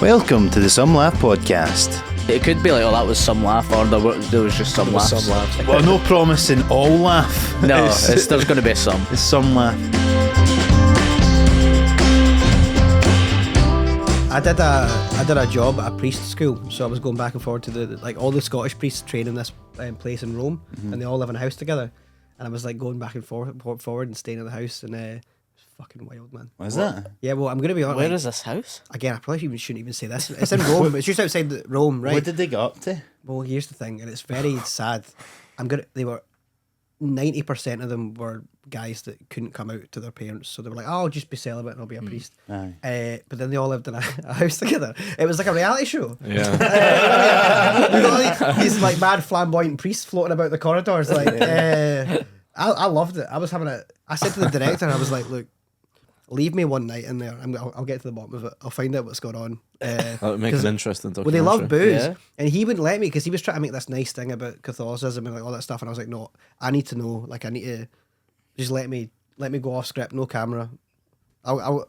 Welcome to the Some Laugh podcast. It could be like, oh, that was some laugh, or there was just some laughs. Some laughs. Well, no promising all laugh. No, there's going to be some. It's some laugh. I did a job at a priest school, so I was going back and forward to all the Scottish priests train in this place in Rome, and they all live in a house together. And I was like going back and forward and staying in the house, and it's fucking wild, man. What is that? Yeah, well, I'm gonna be honest. Where is this house? Again, I probably shouldn't even say this. It's in Rome. It's just outside Rome, right? What did they get up to? Well, here's the thing, and it's very sad. They were 90% of them were guys that couldn't come out to their parents, so they were like, "Oh, I'll just be celibate and I'll be a priest." Aye. But then they all lived in a house together. It was like a reality show. Yeah. You know, these like mad flamboyant priests floating about the corridors. Like, I loved it. I said to the director, I was like, "Look, leave me one night in there. I'll get to the bottom of it. I'll find out what's going on." That would make an interesting Well, documentary. they love booze, Yeah. and he wouldn't let me because he was trying to make this nice thing about Catholicism and like all that stuff. And I was like, "No, I need to know. Like, I need to just let me go off script, no camera. I'll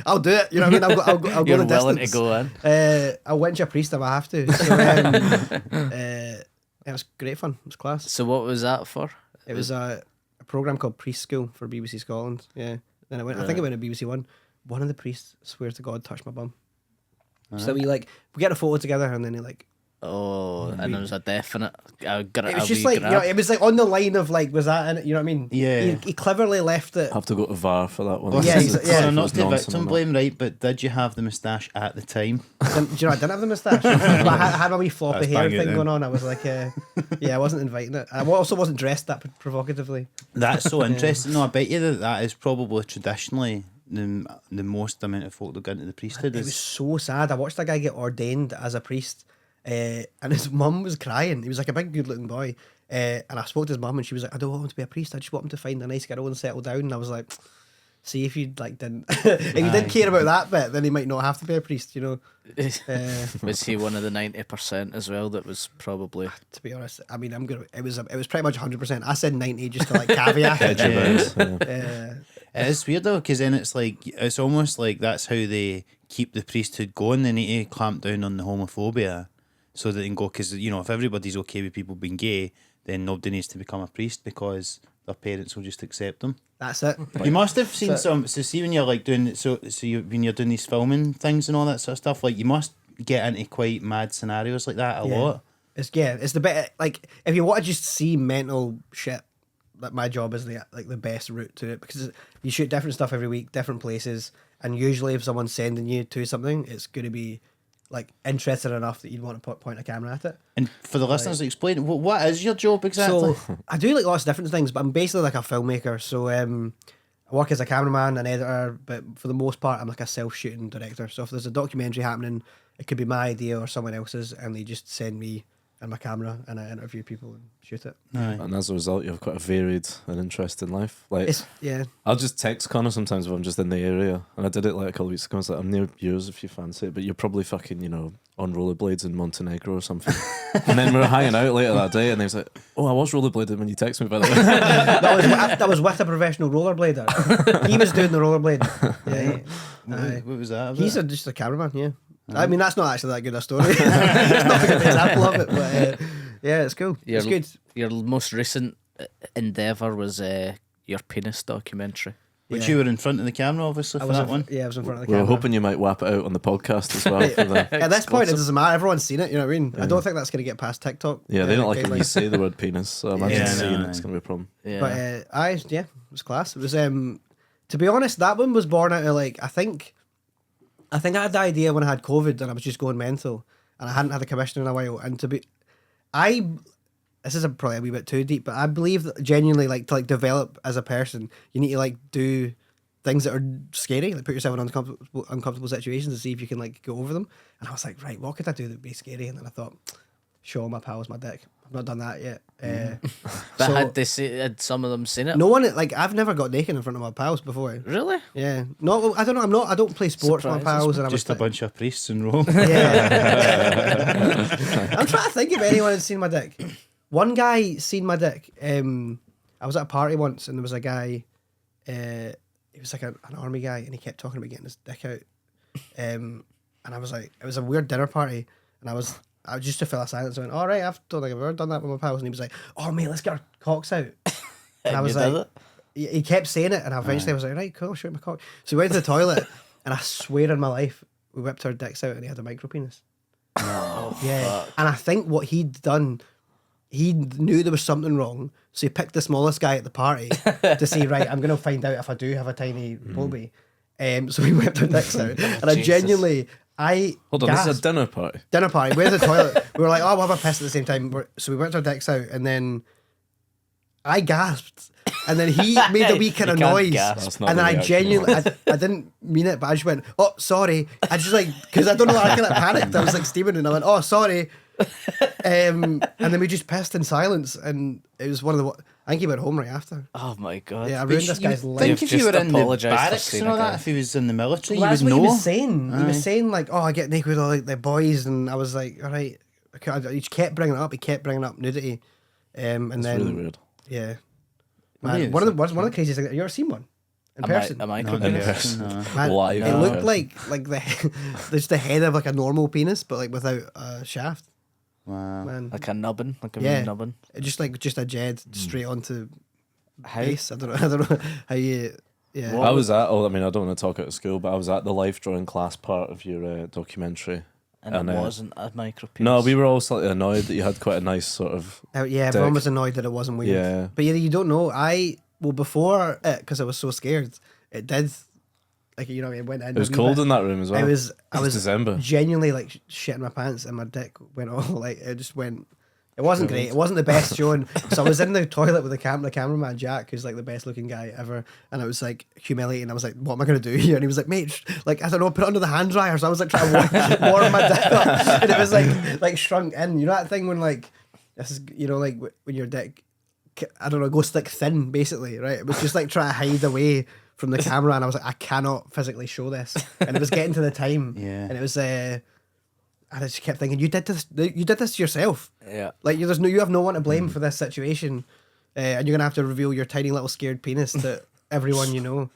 I'll do it. You know what I mean? I'll go You're the willing distance. to go in. I'll winch a priest if I have to." So, it was great fun. It was class. So what was that for? It was a program called Priest School for BBC Scotland. Yeah. Then I think it went to BBC One. One of the priests, swear to God, touched my bum. So we get a photo together, and then he like. Oh, and there was a definite. It was just like, you know, it was like on the line of like, was that in it? You know what I mean? Yeah. He cleverly left it. Have to go to VAR for that one. Well, Yeah, yeah, yeah. not to Nonsense victim on that. blame, right? But did you have the moustache at the time? Do you know, I didn't have the moustache. But I had my wee floppy That's hair bang it thing then. going on. I was like, yeah, I wasn't inviting it. I also wasn't dressed that provocatively. That's so interesting. No, I bet you that is probably traditionally the most amount of folk that go into the priesthood. It was so sad. I watched a guy get ordained as a priest, and his mum was crying. He was like a big, good-looking boy, and I spoke to his mum, and she was like, "I don't want him to be a priest. I just want him to find a nice girl and settle down." And I was like, "See, if you like didn't, if you didn't care about that bit, then he might not have to be a priest." You know. Was he one of the 90% as well? That was probably. To be honest, I mean, it was pretty much 100%. I said 90 just to like caveat it. Yeah. It is weird though, because then it's almost like that's how they keep the priesthood going. They need to clamp down on the homophobia so that they can go, because you know, if everybody's okay with people being gay, then nobody needs to become a priest because their parents will just accept them. That's it. You must have seen some. So see, when you're like doing when you're doing these filming things and all that sort of stuff, like you must get into quite mad scenarios like that a lot. It's the bit like if you want to just see mental shit, like my job is the best route to it, because you shoot different stuff every week, different places, and usually if someone's sending you to something, it's going to be like interesting enough that you'd want to point a camera at it. And for the listeners, explain what is your job exactly? So I do like lots of different things, but I'm basically like a filmmaker. So I work as a cameraman, an editor, but for the most part, I'm like a self-shooting director. So if there's a documentary happening, it could be my idea or someone else's, and they just send me and my camera, and I interview people and shoot it. And as a result, you have quite a varied and interesting life. Like, Yeah. I'll just text Conor sometimes if I'm just in the area, and I did it like a couple of weeks ago. I was like, I'm near yours if you fancy it, but you're probably fucking, you know, on rollerblades in Montenegro or something. And then we were hanging out later that day, and he was like, "Oh, I was rollerblading when you texted me, by the way." that was with a professional rollerblader. He was doing the rollerblading. Yeah. What was that about? He's just a cameraman, yeah. I mean, that's not actually that good a story. It's not a good example of it, but yeah, it's cool. It's good. Your most recent endeavour was your penis documentary. Which you were in front of the camera, obviously, for that one. Yeah, I was in front of the We were camera. hoping you might whap it out on the podcast as well. For the At this point, it doesn't matter. Everyone's seen it, you know what I mean? I don't think that's going to get past TikTok. Yeah, they don't like when you guidelines. say the word penis, so I imagine seeing it's going to be a problem. Yeah. But it was class. It was, to be honest, that one was born out of like, I think I had the idea when I had COVID and I was just going mental and I hadn't had a commission in a while. And this is probably a wee bit too deep, but I believe that genuinely, like, to like develop as a person, you need to like do things that are scary, like put yourself in uncomfortable situations and see if you can like go over them. And I was like, right, what could I do that would be scary? And then I thought, show my pals my dick. I've not done that yet. But had some of them seen it? No one, like, I've never got naked in front of my pals before. Really? Yeah. No, I don't know. I don't play sports with my pals. And Just a bunch of priests in Rome. Yeah. I'm trying to think if anyone had seen my dick. One guy seen my dick. I was at a party once and there was a guy, he was like an army guy and he kept talking about getting his dick out. And And I was like, it was a weird dinner party, and I was just to fill a silence. I went, all right, I don't think I've ever done that with my pals. And he was like, oh mate, let's get our cocks out. And I was you did like, it? he kept saying it, and eventually I was like, right, cool, show me my cock. So we went to the toilet, and I swear in my life, we whipped our dicks out, and he had a micro penis. Yeah, and I think what he'd done, he knew there was something wrong, so he picked the smallest guy at the party to say, right, I'm going to find out if I do have a tiny booby. So we whipped our dicks out, and I genuinely, Hold on, this is a dinner party. dinner party. We're at the toilet. We were like, oh, we'll have a piss at the same time. So we whipped our dicks out, and then I gasped, and then he made a wee kind of You can't noise, gasp. That's not and then the I reaction. genuinely, I didn't mean it, but I just went, oh, sorry. I just like, because I don't know, I kind of panicked. I was like steaming, and I went, oh, sorry. And then we just pissed in silence, and it was one of the. I think he went home right after. Oh my god. Yeah, I But ruined this guy's you life. think You've if you were just in the apologised for barracks saying and all a guy. that, if he was in the military, Well, you that's would what know. he was saying. He was saying like, "Oh, I get naked with all like the boys," and I was like, "All right." He kept bringing it up. He kept bringing up nudity, and It's then really weird. yeah, Really? man, one of the craziest things. You ever seen one in person? Am I No, cooking no, it? person. no. Man, Live it in looked person. like the there's the head of like a normal penis, but like without a shaft. Wow. Man, Like a nubbin, like a Yeah. wee nubbin. it just a jed straight onto How? base. I don't know how you. Yeah, What I was at, I mean, I don't want to talk out of school, but I was at the life drawing class part of your documentary. And And, it uh, wasn't a micro penis. No, we were all slightly annoyed that you had quite a nice sort of. Yeah, everyone dick. was annoyed that it wasn't weird. Yeah. But yeah, you don't know. Before it, because I was so scared, it did. Like, you know, it went in. It was cold in that room as well. I was December. genuinely like shitting my pants, and my dick went all like it just went. It wasn't great. It wasn't the best showing. So I was in the toilet with the cameraman Jack, who's like the best looking guy ever, and it was like humiliating. I was like, "What am I gonna do here?" And he was like, "Mate, like I don't know, put it under the hand dryer." So I was like trying to warm my dick up, and it was like shrunk in. You know that thing when like this is like when your dick, I don't know, goes like thin basically, right? It was just like trying to hide away from the camera, and I was like, I cannot physically show this, and it was getting to the time, Yeah. and it was. I just kept thinking, you did this to yourself. Yeah. Like you have no one to blame for this situation, and you're gonna have to reveal your tiny little scared penis to everyone you know.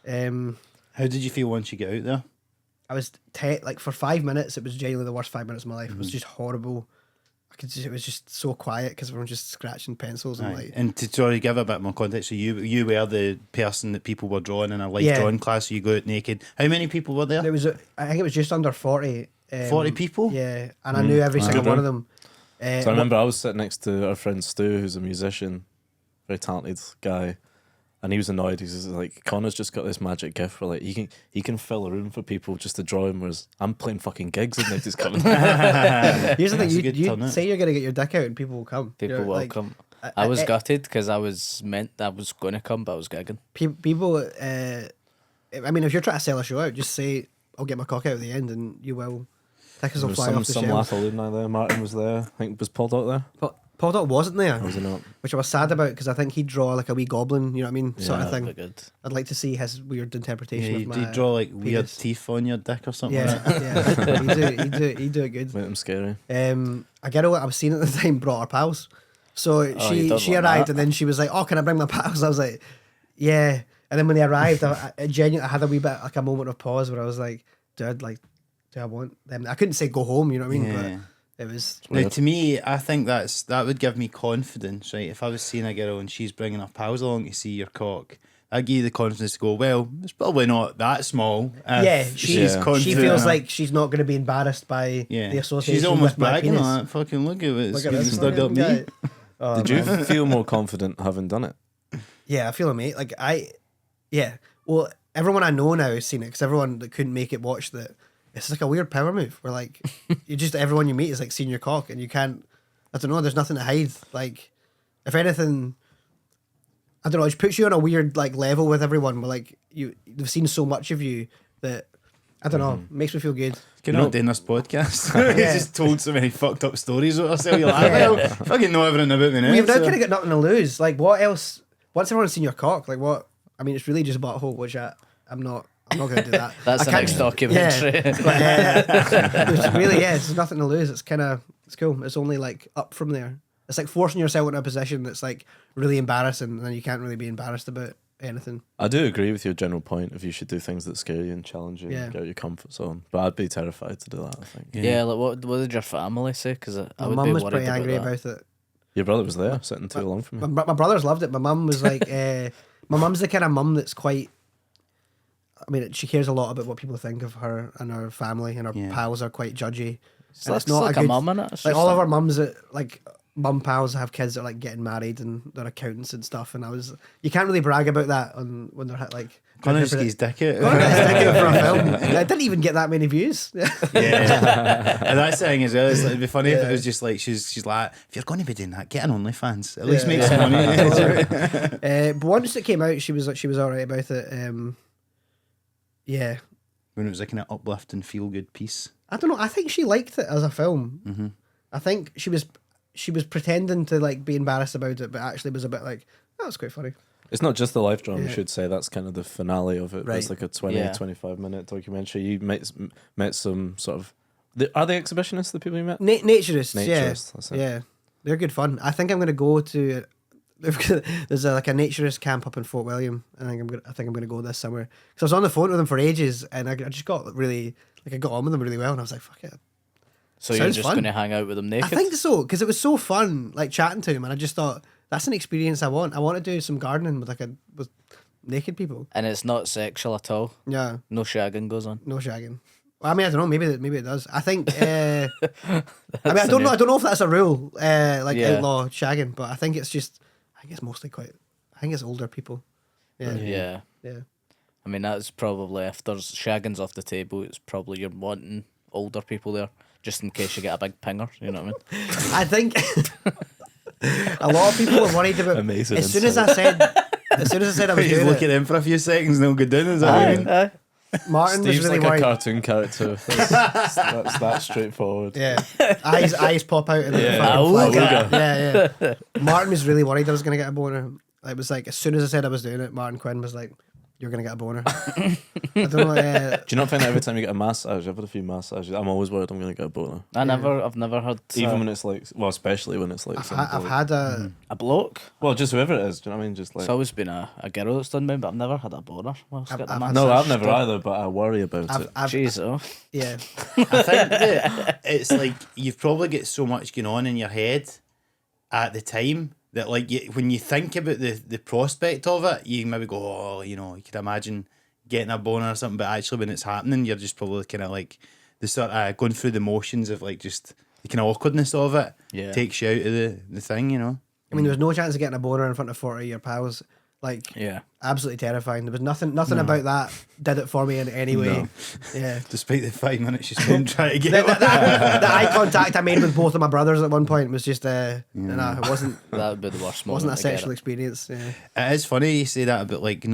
How did you feel once you get out there? I was like for 5 minutes. It was genuinely the worst 5 minutes of my life. It was just horrible. It was just so quiet because everyone was just scratching pencils and Aye. like. And to sort of give a bit more context, so you were the person that people were drawing in a live Yeah. drawing class. So you go out naked. How many people were there? There was I think it was just under 40. 40 people? Yeah, and I knew every single Good one one. of them. So I remember I was sitting next to our friend Stu, who's a musician, very talented guy, and he was annoyed. He's just like, Connor's just got this magic gift where like he can fill a room for people just to draw him, whereas I'm playing fucking gigs and nobody's coming. Here's the thing: That's a good you turn, say you're gonna get your dick out, and people will come. People You're will like, come. I was gutted because I was going to come, but I was gigging. People. I mean, if you're trying to sell a show out, just say, "I'll get my cock out at the end," and you will. Tickets will There was fly off the some shelves. Laugh alumni there. Martin was there. I think was Paul Dot there. But Paul Dot wasn't there, Was he not? which I was sad about because I think he'd draw like a wee goblin. You know what I mean, sort of That'd thing. be good. I'd like to see his weird Yeah, interpretation you, of my. do you draw like weird penis. teeth on your dick or something? Yeah, like that? yeah. He'd do it good. Made him scary. A girl I was seeing at the time brought her pals. So you she don't want arrived that. and then she was like, "Oh, can I bring my pals?" I was like, "Yeah." And then when they arrived, I genuinely had a wee bit like a moment of pause where I was like, "Dude, like, do I want them?" I couldn't say go home, you know what I mean? Yeah. But it was Now, to me, I think that would give me confidence, right? If I was seeing a girl and she's bringing her pals along to see your cock, I'd give you the confidence to go, well, it's probably not that small. If yeah. she's Yeah. confident She feels enough. like she's not going to be embarrassed by yeah. the association. She's almost with my bragging penis. on that. Fucking look at it. It's Look at this stuck up fucking me. guy. Oh, Did you man. feel more confident having done it? Yeah, I feel mate. Like yeah. Well, everyone I know now has seen it because everyone that couldn't make it watched it. It's like a weird power move where like everyone you meet is like seeing your cock and you can't. I don't know. There's nothing to hide. Like, if anything, I don't know. It just puts you on a weird like level with everyone. Where like they've seen so much of you that I don't know. Makes me feel good. You're not doing this podcast. You Yeah. just told so many fucked up stories about yourself. You're like, well, fucking know everything about me now. We've now so- kind of got nothing to lose. Like, what else? Once everyone's seen your cock, like what? I mean, it's really just butthole, which I'm not going to do that. That's I the can't- next documentary. Yeah, but it's really, there's nothing to lose. It's cool. It's only like up from there. It's like forcing yourself into a position that's like really embarrassing, and then you can't really be embarrassed about anything. I do agree with your general point of you should do things that scare you and challenge you Yeah. and get out your comfort zone. But I'd be terrified to do that, I think. Yeah, like what did your family say? Because I My would mum be was worried pretty about angry that. about it. Your brother was there, sitting too long for me. My brothers loved it. My mum was like, my mum's the kind of mum that's quite. I mean, she cares a lot about what people think of her and her family, and her Yeah. pals are quite judgy. So And that's like a mum in it. It's Like just all of our mums, like mum pals, have kids that are like getting married and they're accountants and stuff. And you can't really brag about that when they're like. Conor just his dick out. Conor got his dick out for a film. It didn't even get that many views. Yeah, and that's the thing as well. It's like, it'd be funny if it was just like she's like, if you're going to be doing that, get an OnlyFans. At least make some money. But once it came out, she was all right about it. Yeah, When it was like an uplifting, feel good piece. I don't know. I think she liked it as a film. Mm-hmm. I think she was pretending to like be embarrassed about it, but actually was a bit like, that was quite funny. It's not just the live drama, Yeah. you should say. That's kind of the finale of it. Right. It's like a 20, Yeah. 25-minute documentary. You met some sort of... Are they exhibitionists, the people you met? Naturists, Naturists, that's it. yeah, they're good fun. I think I'm going to go to. There's like a naturist camp up in Fort William. I think I'm gonna go this summer because I was on the phone with them for ages, and I just got really like I got on with them really well, and I was like, fuck it. So you're Sounds just fun. going to hang out with them naked? I think so because it was so fun, like chatting to him, and I just thought that's an experience I want. I want to do some gardening with naked people. And it's not sexual at all. Yeah, No shagging goes on. no shagging. Well, I mean, I don't know. Maybe it does. I think. I mean, I don't know. I don't know if that's a rule, like Yeah. outlaw shagging, but I think it's just. I think it's mostly quite. I think it's older people. Yeah, Yeah. yeah. I mean, that's probably, if there's shagging's off the table, it's probably you're wanting older people there, just in case you get a big pinger, you know what I mean? I think a lot of people were worried about. Amazing As soon as I said I was Just doing look at it, them for a few seconds and they'll go down. Is that what you mean? Martin was Steve's really like worried. a cartoon character. That's that straightforward. Yeah, eyes pop out and Yeah. fucking fly. Auga. Yeah. Martin was really worried I was gonna get a boner. It was like as soon as I said I was doing it, Martin Quinn was like, "You're gonna get a boner." I don't know. Do you not find that every time you get a massage? I've had a few massages. I'm always worried I'm going to get a boner. I've never had Even when it's like, well, especially when it's like, I've had a. a bloke. well, just whoever it is. Do you know what I mean? Just like, It's always been a girl that's done me, but I've never had a boner. whilst I've- getting a I've- massage. no, I've never either, but I worry about it. I've Jeez, oh. yeah. I think that it's like you've probably got so much going on in your head at the time that like when you think about the prospect of it, you maybe go, oh, you know, you could imagine getting a boner or something, but actually when it's happening, you're just probably kind of like the sort of going through the motions of like just the kind of awkwardness of it. Yeah. Takes you out of the thing, you know. I mean, there was no chance of getting a boner in front of 40 of your pals. Like, Yeah. absolutely terrifying. There was nothing about that did it for me in any way. No. Yeah. Despite the 5 minutes you spent trying to get The, it. the eye contact I made with both of my brothers at one point was just, nah, it wasn't That would be the worst moment. wasn't a to get sexual it. experience. Yeah. It is funny you say that about like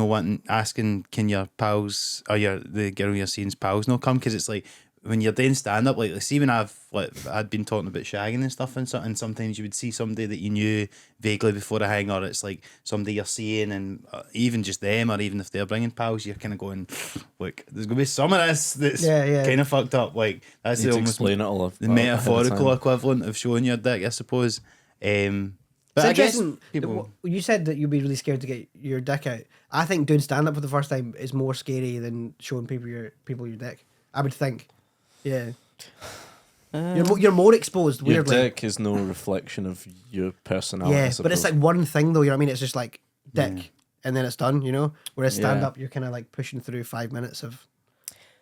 asking can your pals or the girl you're seeing's pals no come, because it's like when you're doing stand up, like see when I'd been talking about shagging and stuff and sometimes you would see somebody that you knew vaguely before a hang, or it's like somebody you're seeing and even just them, or even if they're bringing pals, you're kind of going, look, there's gonna be some of this that's kind of fucked up. Like that's Need the to almost explain it all. the metaphorical equivalent of showing your dick, I suppose. But It's I guess interesting. people. You said that you'd be really scared to get your dick out. I think doing stand up for the first time is more scary than showing people your dick. I would think. Yeah. You're more exposed, Your weirdly. dick is no reflection of your personality. I Yeah, but it's suppose. like one thing though, you know what I mean? It's just like dick and then it's done, you know? Whereas stand Yeah. up, you're kind of like pushing through 5 minutes of.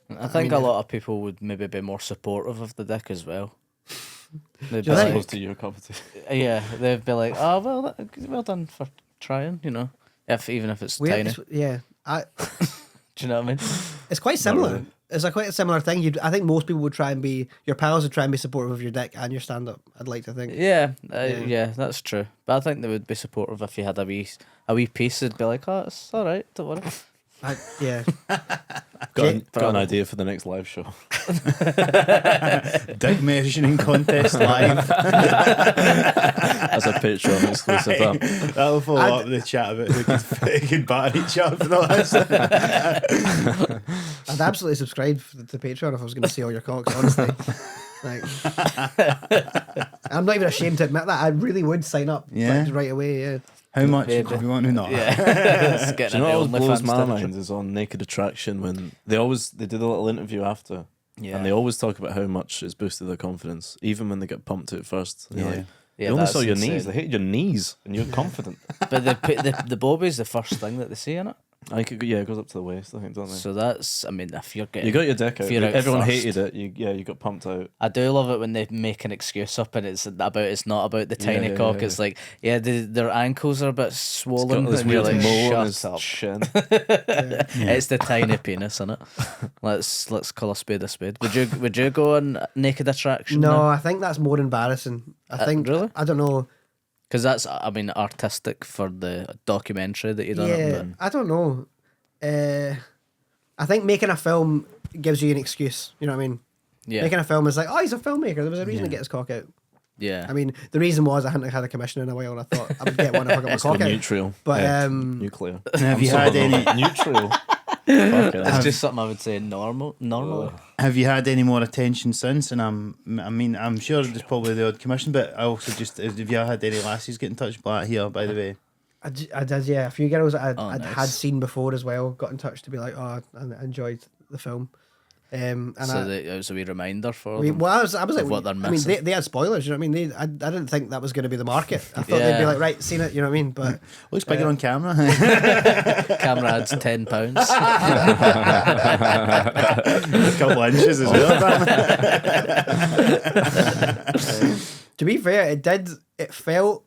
I think mean, a lot of people would maybe be more supportive of the dick as well. They'd be you as think? like, opposed to your cup of tea. yeah, they'd be like, oh well done for trying, you know, even if it's Weird. tiny. Yeah. Do you know what I mean? It's quite similar. really. It's quite a similar thing. I think most people would try and be, your pals would try and be supportive of your dick and your stand up, I'd like to think. Yeah, yeah, that's true. But I think they would be supportive if you had a wee piece. They'd be like, oh, it's all right, don't worry. Yeah. Got an idea for the next live show. Dick measuring contest live. As a Patreon exclusive. That'll follow up the chat about who could batter each other for the last. I'd absolutely subscribe to Patreon if I was going to see all your cocks, honestly. Like, I'm not even ashamed to admit that. I really would sign up Yeah. like, right away, yeah. How much do Baby. you want to know? Yeah. It's Do getting you know what into always blows OnlyFans my territory. mind is on Naked Attraction when they did a little interview after, Yeah. and they always talk about how much it's boosted their confidence, even when they get pumped at first. And you're Yeah. like, Yeah, they only that's saw your insane. knees. They hated your knees, and you're confident. But the bobby's the first thing that they see in it. I could, yeah, it goes up to the waist. I think, don't they? So that's, I mean, if you're getting, You got your dick out. if you're out Everyone first. hated it. You got pumped out. I do love it when they make an excuse up and it's not about the tiny yeah, cock. yeah, It's like, yeah, their ankles are a bit It's swollen. got this And you're weird like, mole on shut his up. shin. It's the tiny penis, innit? Let's call a spade a spade. Would you go on Naked Attraction? No, I think that's more embarrassing. I think really? I don't know. Because that's, I mean, artistic for the documentary that you done. Yeah, I don't know. I think making a film gives you an excuse. You know what I mean? Yeah. Making a film is like, oh, he's a filmmaker. There was a reason to get his cock out. Yeah. I mean, the reason was I hadn't had a commissioner in a while, and I thought I would get one if I got my It's called cock out. neutral. But Nuclear. Have you had any? Neutral? Fuck it. it's just something I would say normally. Have you had any more attention since? And I'm sure there's probably the odd commission, but I also just, have you had any lassies get in touch with that here, by the way? I did, yeah. A few girls that I'd nice. had seen before as well got in touch to be like, oh, I enjoyed the film. And So it was a wee reminder for I them. well, I was like, what they're I mean, missing. they had spoilers, you know what I mean? I didn't think that was going to be the market. I thought they'd be Yeah. like, right, seen it, you know what I mean? But Looks bigger on camera. Camera adds £10. A couple inches as well. to be fair, it felt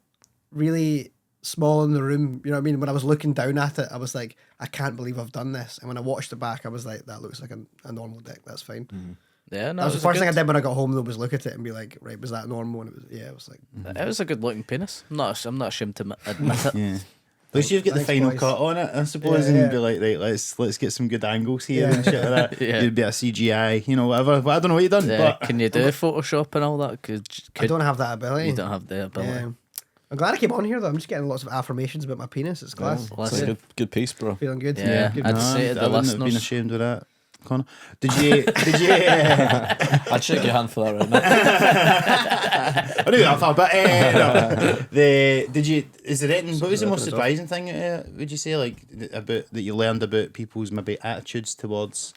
really small in the room, you know what I mean? When I was looking down at it, I was like, I can't believe I've done this. And when I watched it back, I was like, that looks like a normal dick, that's fine. Yeah, no, That was it the first thing I good- did when I got home though, was look at it and be like, right, was that normal? And it was, yeah, it was like, It was a good looking penis. I'm not ashamed to admit it. Yeah. At least you've got the Thanks, final boys. cut on it, I suppose, Yeah, and yeah. you'd be like, right, let's get some good angles here and shit like that. Yeah. You'd be a CGI, you know, whatever. But I don't know what you've done, Yeah, but can you do Photoshop and all that? I don't have that ability. You don't have the ability. Yeah. I'm glad I came on here though. I'm just getting lots of affirmations about my penis. It's class. Well, It's that's a it. good piece, bro. Feeling good. Yeah. Good. I'd say to the I wouldn't have been listeners. ashamed of that, Connor. Did you? I'd shake your hand for that right now. I knew that far, but no. Did you? Is there anything? What was the most surprising thing? Would you say, like, about that you learned about people's maybe attitudes towards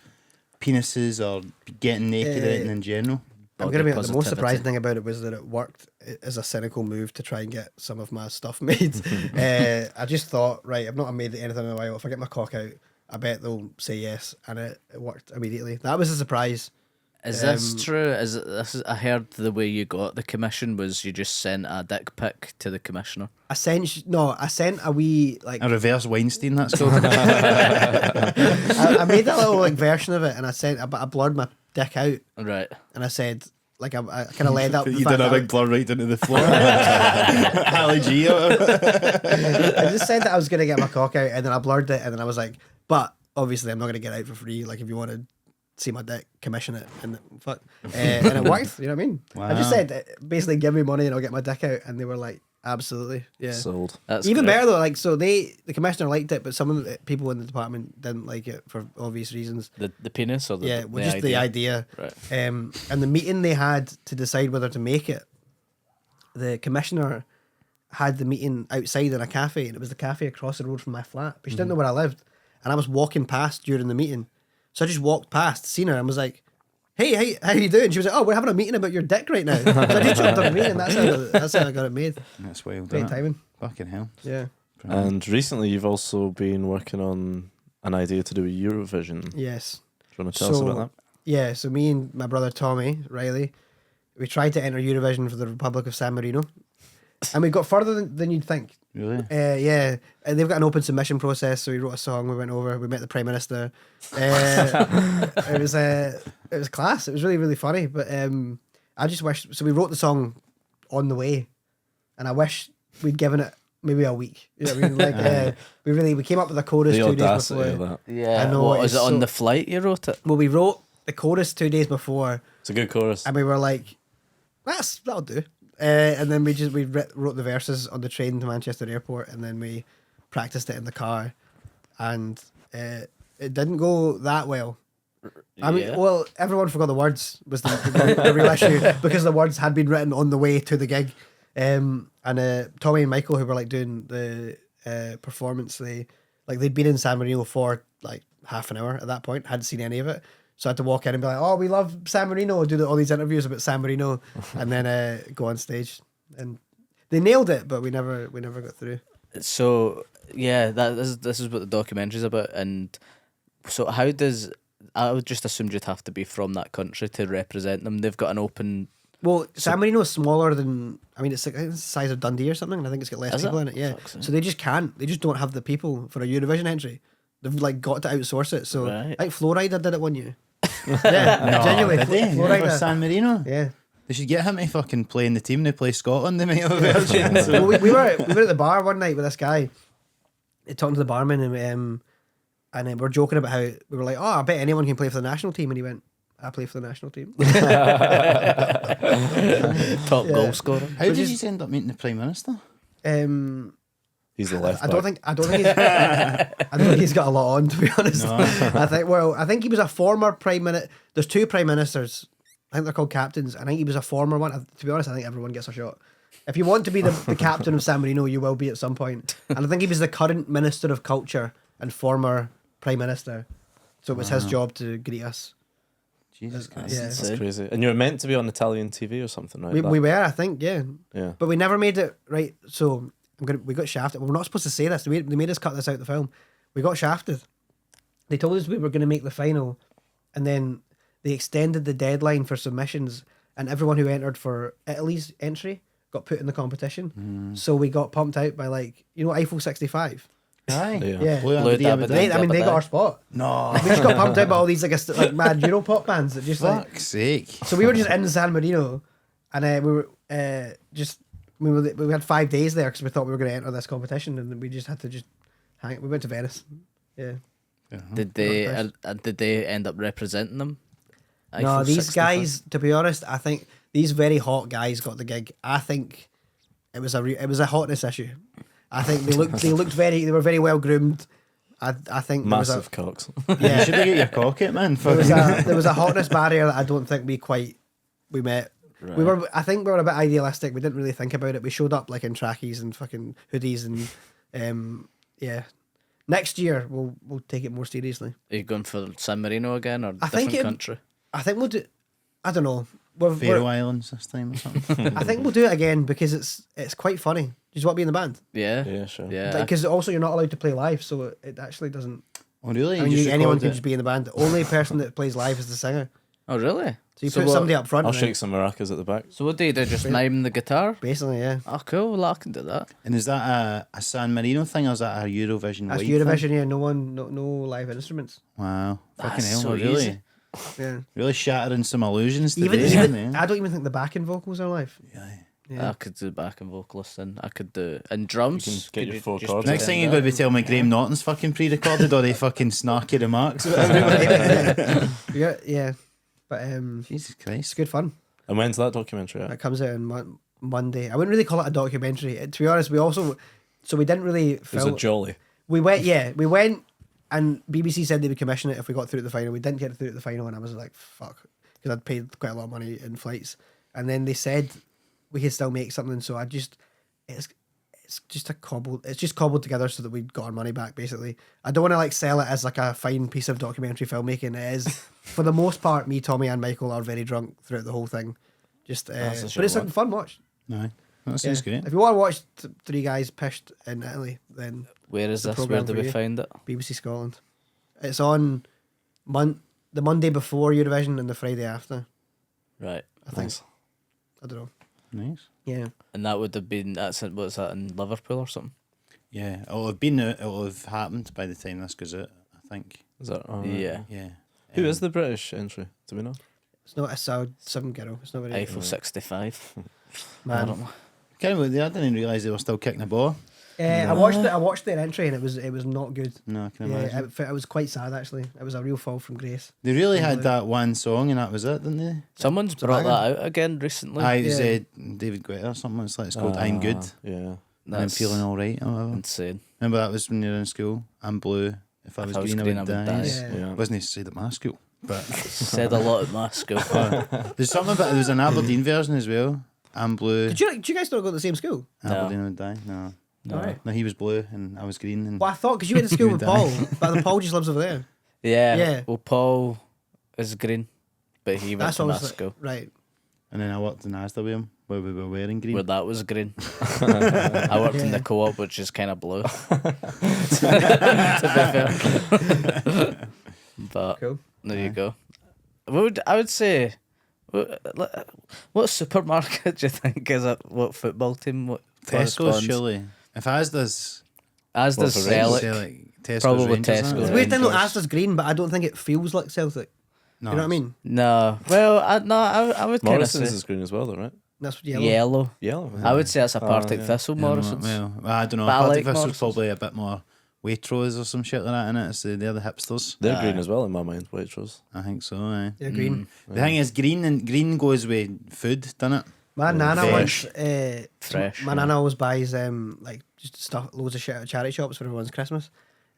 penises or getting naked or anything in general? I'm gonna be the most Positivity. surprising thing about it was that it worked as a cynical move to try and get some of my stuff made. I just thought, right, I've not made anything in a while. If I get my cock out, I bet they'll say yes, and it worked immediately. That was a surprise. Is this true? I heard the way you got the commission was you just sent a dick pic to the commissioner. I sent a wee like A reverse Weinstein, that's called. I made a little like version of it, and I blurred my dick out, Right. and I said like I kind of laid out. You did a big blur right into the floor. Ali G. I just said that I was gonna get my cock out, and then I blurred it, and then I was like, but obviously I'm not gonna get it out for free. Like if you want to see my dick, commission it, and fuck, and it worked. You know what I mean? I just Wow. said basically give me money and I'll get my dick out, and they were like, absolutely, yeah. Sold. That's Even great. better though, like so the commissioner liked it, but some of the people in the department didn't like it for obvious reasons. The penis or the Yeah, well, just the idea. Right. And the meeting they had to decide whether to make it, the commissioner had the meeting outside in a cafe, and it was the cafe across the road from my flat. But she didn't know where I lived, and I was walking past during the meeting, so I just walked past, seen her, and was like, "Hey, how you doing?" She was like, "Oh, we're having a meeting about your dick right now." So I just jumped on the meeting. That's how I got it made. That's wild. Great Isn't it? timing. Fucking hell. Yeah. And recently, you've also been working on an idea to do with Eurovision. Yes. Do you want to tell us about that? Yeah, so me and my brother Tommy Reilly, we tried to enter Eurovision for the Republic of San Marino, and we got further than you'd think. Really? Yeah, they've got an open submission process, so we wrote a song. We went over. We met the Prime Minister. It was class. It was really funny. But I just wish. So we wrote the song on the way, and I wish we'd given it maybe a week. You know what I mean? Like we came up with a chorus The 2 days audacity before. of that. Yeah. I know, What, it's is it on so- the flight you wrote it? Well, we wrote the chorus 2 days before, It's a good chorus. and we were like, that'll do. And then we wrote the verses on the train to Manchester Airport, and then we practiced it in the car, and it didn't go that well. I mean, Yeah. well, everyone forgot the words was the real issue, because the words had been written on the way to the gig. And Tommy and Michael, who were like doing the performance, they'd been in San Marino for like half an hour at that point, hadn't seen any of it. So I had to walk in and be like, "Oh, we love San Marino," do all these interviews about San Marino, and then go on stage. And they nailed it, but we never got through. So yeah, this is what the documentary's about. And so how does, I would just assume you'd have to be from that country to represent them. They've got an open. Well, San Marino is smaller than, I mean, it's like, I think it's the size of Dundee or something, and I think it's got less Is people it? in it. Yeah, Fuck's sake. so they just can't. They just don't have the people for a Eurovision entry. They've like got to outsource it. So Right. I think Flowrider did it one year. Yeah, No, genuinely. did they? For Flowrider. San Marino? Yeah. They should get him to fucking play in the team. They play Scotland. They might have a version. Well, we were at the bar one night with this guy, talking to the barman, and we were joking about how we were like, "Oh, I bet anyone can play for the national team," and he went, "I play for the national team." Top goal scorer. How did you end up meeting the Prime Minister? He's the left I don't back. think he's got a lot on, to be honest. No. I think he was a former prime minister. There's two prime ministers. I think they're called captains. I think he was a former one. To be honest, I think everyone gets a shot. If you want to be the captain of San Marino, you will be at some point. And I think he was the current Minister of Culture and former Prime Minister. So it was his job to greet us. Jesus Christ. Yeah. That's crazy. And you were meant to be on Italian TV or something, right? We were, I think, yeah. Yeah. But we never made it right. So we got shafted. Well, we're not supposed to say this. They made us cut this out of the film. We got shafted. They told us we were going to make the final, and then they extended the deadline for submissions, and everyone who entered for Italy's entry got put in the competition. So we got pumped out by, like, Eiffel 65. Aye. Yeah. Blue Blue Aberdeen, Aberdeen. Aberdeen. They got our spot. No. We just got pumped out by all these like mad Europop bands that just like. Fuck's sake. So we were just in San Marino, and we were we had 5 days there because we thought we were going to enter this competition, and we just had to hang. We went to Venice. Yeah. Did they end up representing them? No, Eiffel these 65? guys. To be honest, I think these very hot guys got the gig. I think it was a hotness issue. I think they were very well groomed. I think Massive cocks. You yeah. should have got your cocket, man. There was a hotness barrier that I don't think we met. Right. I think we were a bit idealistic. We didn't really think about it. We showed up like in trackies and fucking hoodies and yeah. Next year we'll take it more seriously. Are you going for San Marino again or I think different country? I think we'll do. I don't know. Faroe Islands this time or something. I think we'll do it again because it's quite funny. Do you just want to be in the band? Yeah. Yeah, sure. Yeah. Because also you're not allowed to play live, so it actually doesn't. Oh, really? I mean, You just anyone record can it? just be in the band. The only person that plays live is the singer. Oh, really? So you So put what- somebody up front. I'll and then- shake some maracas at the back. So what do you do? Just mime the guitar? Basically, yeah. Oh, cool. Well, I can do that. And is that a San Marino thing or is that a Eurovision That's wide Eurovision. thing? Yeah, no live instruments. Wow. Fucking That's hell. so Really? easy. Yeah. Really shattering some illusions Even, today, aren't even they? I don't even think the backing vocals are live. Yeah. Yeah. I could do backing vocalist and I could do and drums. You can get Could your you four just chords. Next pretend thing you're that? going to be telling me Graham Norton's fucking pre-recorded or they fucking snarky remarks about everybody. yeah. But Jesus it's Christ. good fun. And when's that documentary out? It comes out on Monday. I wouldn't really call it a documentary. To be honest, we didn't really It was film. a jolly. We went, and BBC said they would commission it if we got through to the final. We didn't get through to the final, and I was like, fuck, because I'd paid quite a lot of money in flights. And then they said we could still make something, so it's just cobbled together so that we got our money back. Basically, I don't want to like sell it as like a fine piece of documentary filmmaking. It is, for the most part, me, Tommy, and Michael are very drunk throughout the whole thing. Just, That's a but shame, it's a man. fun watch. No, that sounds Yeah. great. If you want to watch three guys pished in Italy, then Where is the this? Where programme do for we you. find it? BBC Scotland. It's on the Monday before Eurovision and the Friday after. Right. I think. Nice. I don't know. Nice. Yeah. And that would have been what's that in Liverpool or something? Yeah, it'll have happened by the time this goes out, I think. Is that all right? Yeah. Yeah. Who is the British entry? Do we know? It's not a some girl. It's not very Eiffel 65. I man. don't know. Can't believe I didn't realise they were still kicking the ball. I watched their entry and it was not good. No, I can Yeah, imagine. it was quite sad actually. It was a real fall from grace. They really had that one song and that was it, didn't they? Someone's brought that out again recently. I Yeah. said David Guetta or something. It's called I'm Good. Yeah. And I'm That's feeling all right. Or whatever. insane. Remember that was when you were in school? I'm blue. If I was green, I would die. Yeah. Yeah. Wasn't said at my school. But Said a lot at my school. there's something about there's an Aberdeen version as well. I'm blue. Did you guys not go to the same school? No. Aberdeen would die. No. Alright. No, he was blue and I was green. And Well, I thought because you went to school You with would Paul, but then Paul just lives over there. Yeah. Yeah. Well, Paul is green, but he went That's to my always school right. and then I worked in Asda with him where we were wearing green. where that was green. I worked in the co-op, which is kind of blue. To be fair. But Cool. there you go. I would say, what supermarket do you think is it? What football team? What Tesco's, corresponds? surely. If Asda's As does What, for Rangers? Celtic. Tesco's Probably Rangers, isn't Tesco. it? It's weird to know Rangers. Asda's green, but I don't think it feels like Celtic. No, You know what I mean? No, well, I would kind of Morrison's say is green as well, though, right? That's yellow. yellow. Yellow. I would say that's a Partick yeah. Thistle, Morrison's. Well, I don't know. But I Partick like Thistle's Morrison's. probably a bit more Waitrose or some shit like that, innit? So they're the hipsters. They're green as well in my mind, Waitrose. I think so, aye. Yeah, green. The thing is, green goes with food, doesn't it? My nana Fresh. once, Fresh, my yeah. nana always buys like just stuff, loads of shit at charity shops for everyone's Christmas.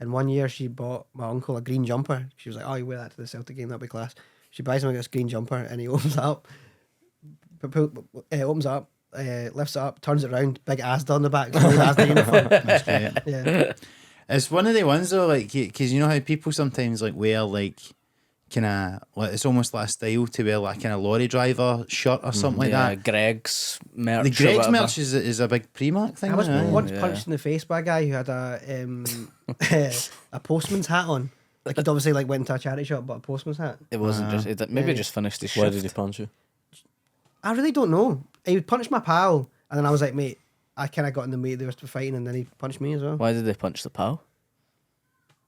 And one year she bought my uncle a green jumper. She was like, "Oh, you wear that to the Celtic game, that'd be class." She buys him this green jumper, and he opens it up, opens it up, lifts it up, turns it around, big Asda on the back, so Asda uniform. That's great. Yeah, It's one of the ones though, like, because you know how people sometimes like wear like kind of like it's almost like a style to wear like kind of lorry driver shirt or something like Yeah, that. Greg's merch. The or Greg's whatever. merch is a big Primark thing. I was isn't it? once Yeah. punched in the face by a guy who had a postman's hat on. Like he'd obviously like went into a charity shop, but a postman's hat. It wasn't just. Maybe Yeah. just finished his Why shift. did he punch you? I really don't know. He would punch my pal, and then I was like, mate, I kind of got in the way they were fighting, and then he punched me as well. Why did they punch the pal?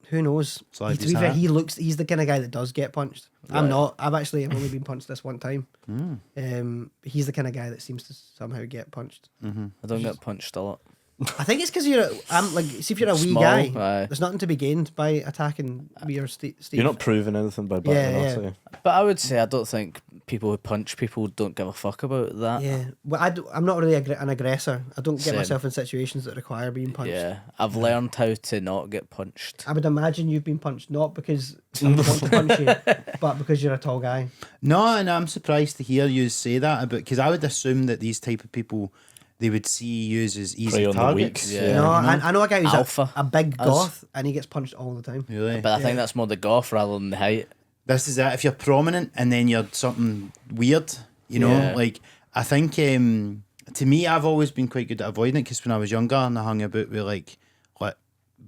Who knows? So like To his be fair, hat. he's the kind of guy that does get punched. I'm Right. not. I've only been punched this one time. He's the kind of guy that seems to somehow get punched. I don't get punched a lot. I think it's because I'm like, see if you're a wee Small, guy, aye. there's nothing to be gained by attacking me or Steve. You're not proving anything by batting Yeah, off, yeah. so But I would say I don't think people who punch people don't give a fuck about that. Yeah, well, I'm not really an aggressor. I don't get Same. myself in situations that require being punched. Yeah, I've learned how to not get punched. I would imagine you've been punched not because someone wants to punch you, but because you're a tall guy. No, and I'm surprised to hear you say that about because I would assume that these type of people they would see you as easy Prey on the targets. weak. Yeah. No, you know? I know a guy who's Alpha. a big Us. goth, and he gets punched all the time. Really? But I think that's more the golf rather than the height. This is it. If you're prominent and then you're something weird, you know, Yeah. like I think to me, I've always been quite good at avoiding it because when I was younger and I hung about with like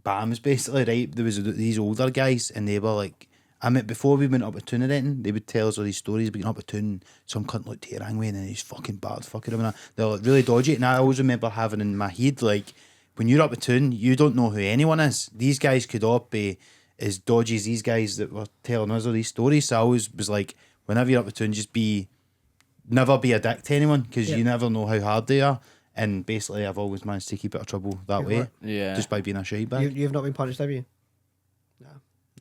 BAMs basically, right? There was these older guys and they were like, I mean, before we went up a tune or anything, they would tell us all these stories. We went up a tune, some cunt looked to your angry and then he's fucking bad, fucking him. And they're like really dodgy. And I always remember having in my head, like, when you're up a tune, you don't know who anyone is. These guys could all be as dodgy as these guys that were telling us all these stories. So I always was like, whenever you're up a tune, never be a dick to anyone because Yeah. you never know how hard they are. And basically, I've always managed to keep out of trouble that You've way, what? Yeah. just by being a shy bag. You've not been punched, have you?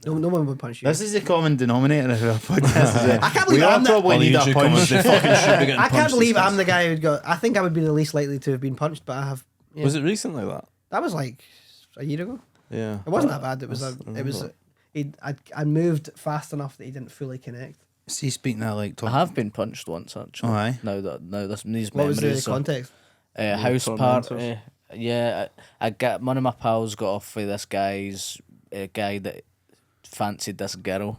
No one would punch you. This is the common denominator of our podcast. Is it? I can't believe we all I'm the- probably need a All you comments, punch. they fucking should be getting I can't punched believe these I'm the days. guy who'd go. I think I would be the least likely to have been punched, but I have. Yeah. Was it recent like that? That was like a year ago. Yeah. It wasn't that bad. It was. remember. I moved fast enough that he didn't fully connect. See, speaking of like, I have been punched once actually. Oh, aye. Now these What was memories. the context? House tormentors. party. Yeah, I got one of my pals got off with this guy that fancied this girl,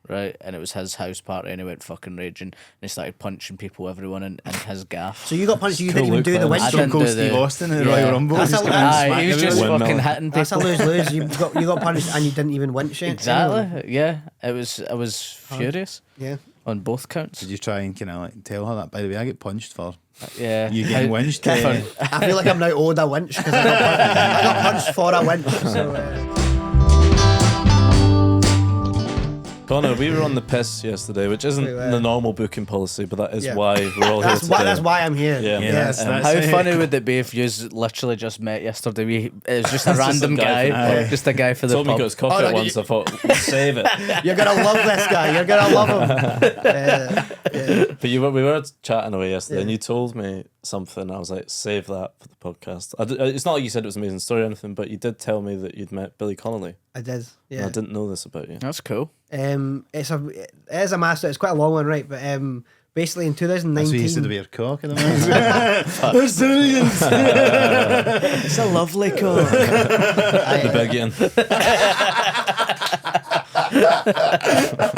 right? And it was his house party, and he went fucking raging, and he started punching people, everyone in his gaff. So you got punched. You Cool didn't even look, do the man. winch. I Stone didn't Cold do Steve the- Austin in the yeah. Royal Rumble. That's Just a- kinda Aye, smack he was just everyone. Windmill. fucking hitting That's a people. lose. You got punched and you didn't even winch it. Exactly. Yeah, I was furious Yeah. on both counts. Did you try and kind of like tell her that? By the way, I get punched for Yeah, you getting How- winched. I feel like I'm now owed a winch because I got punched for a winch. So Connor, we were on the piss yesterday, which isn't We were. the normal booking policy, but that is Yeah. why we're all here today. that's why I'm here. Yeah. Yeah, Yes. that's How it. funny would it be if you literally just met yesterday? It was just a It's just random some guy guy, for the pub. just a guy for the Told me he pub. got his cock Oh, out no, once. I thought, save it. You're gonna love this guy. You're gonna love him. But we were chatting away yesterday, Yeah. and you told me something. I was like, save that for the podcast. It's not like you said it was an amazing story or anything, but you did tell me that you'd met Billy Connolly. I did. And Yeah. I didn't know this about you. That's cool. It is a master. It's quite a long one, right? But basically in That's what you used to 2019. do with your cock in the morning. Brazilians. It's a lovely cock. The big one.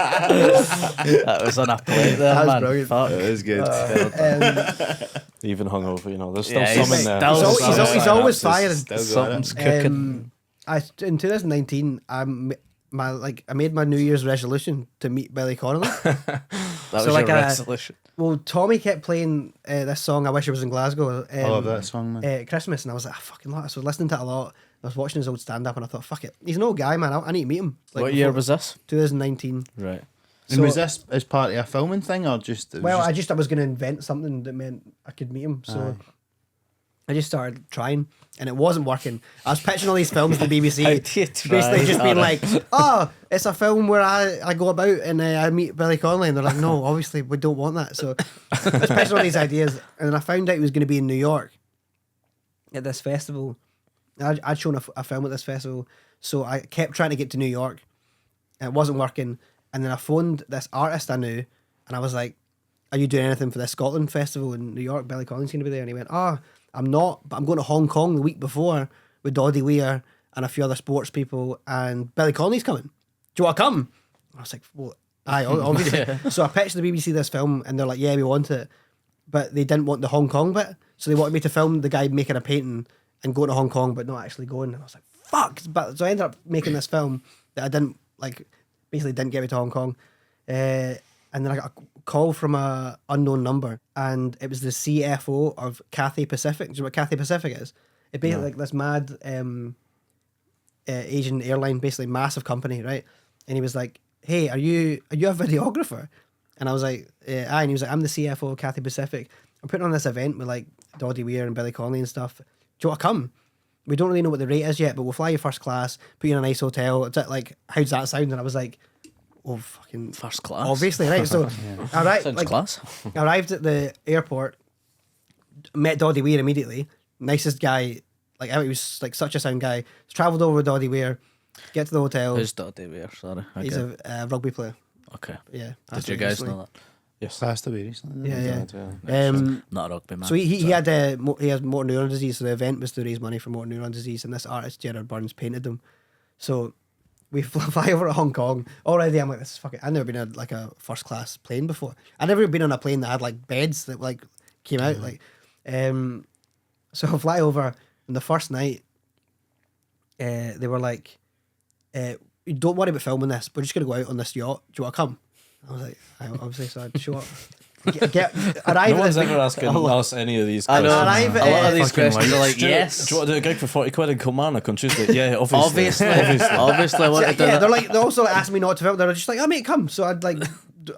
That was on a plate there, That was man. brilliant. Fuck. That was good. Even hungover, you know. There's still Yeah, some he's in there. still- He's always firing. Still got it. Something's cooking. In 2019, I made my New Year's resolution to meet Billy Connolly. That was So, like, your resolution. Well, Tommy kept playing this song. I wish I was in Glasgow. I love that song, man. At Christmas, and I was like, I fucking love it. So I was listening to it a lot. I was watching his old stand up, and I thought, fuck it, he's an old guy, man. I need to meet him. Like, What year before- was this? 2019. Right. And was this as part of a filming thing or just? it was Well, just- I was going to invent something that meant I could meet him. So I just started trying, and it wasn't working. I was pitching all these films to the BBC, How do you try, basically just being Harry? like, "Oh, it's a film where I go about and I meet Billy Connolly," and they're like, "No, obviously we don't want that." So I was pitching all these ideas, and then I found out he was going to be in New York at this festival. I'd shown a film at this festival, so I kept trying to get to New York, and it wasn't working. And then I phoned this artist I knew, and I was like, "Are you doing anything for this Scotland festival in New York? Billy Connolly's going to be there." And he went, "Oh, I'm not, but I'm going to Hong Kong the week before with Doddy Weir and a few other sports people, and Billy Connolly's coming. Do you want to come?" I was like, "Well, aye, obviously." So I pitched the BBC this film, and they're like, "Yeah, we want it," but they didn't want the Hong Kong bit, so they wanted me to film the guy making a painting and going to Hong Kong, but not actually going. And I was like, "Fuck!" But so I ended up making this film that I didn't like. Basically, didn't get me to Hong Kong, and then I got a call from a unknown number, and it was the CFO of Cathay Pacific. Do you know what Cathay Pacific is? It's basically like this mad Asian airline, basically massive company, right? And he was like, "Hey, are you a videographer?" And I was like, "Aye." And he was like, "I'm the CFO of Cathay Pacific. I'm putting on this event with like Doddy Weir and Billy Connolly and stuff. Do you want to come? We don't really know what the rate is yet, but we'll fly you first class, put you in a nice hotel." It's like, "How's that sound?" And I was like, "Oh, fucking First class. obviously, right?" So I Sounds class. arrived at the airport, met Doddy Weir immediately. Nicest guy, like he was like such a sound guy. Travelled over with Doddy Weir, get to the hotel. Who's Doddy Weir? Sorry. He's Okay. a rugby player. Okay. Yeah. Did you guys know that? Yes. Passed away recently. Yeah, didn't yeah. Not a rugby man. So he had he has motor neuron disease. So the event was to raise money for motor neuron disease, and this artist Gerard Burns painted them. So we fly over to Hong Kong. Already, I'm like, this is fucking. I've never been on like a first class plane before. I've never been on a plane that had like beds that like came out like. So I fly over, and the first night, they were like, "Don't worry about filming this. We're just gonna go out on this yacht. Do you want to come?" I was like, obviously, so I'd show up. Arrive No at one's this ever asking us any of these I questions. know. Arrive at, A lot of these fucking questions are like, Do you yes. want to do a gig for 40 quid in Kilmarnock on Tuesday? Yeah, obviously. Obviously, I want to do yeah, that. they're like they also like, asked me not to film. They're just like, "Oh mate, come." So I'd like,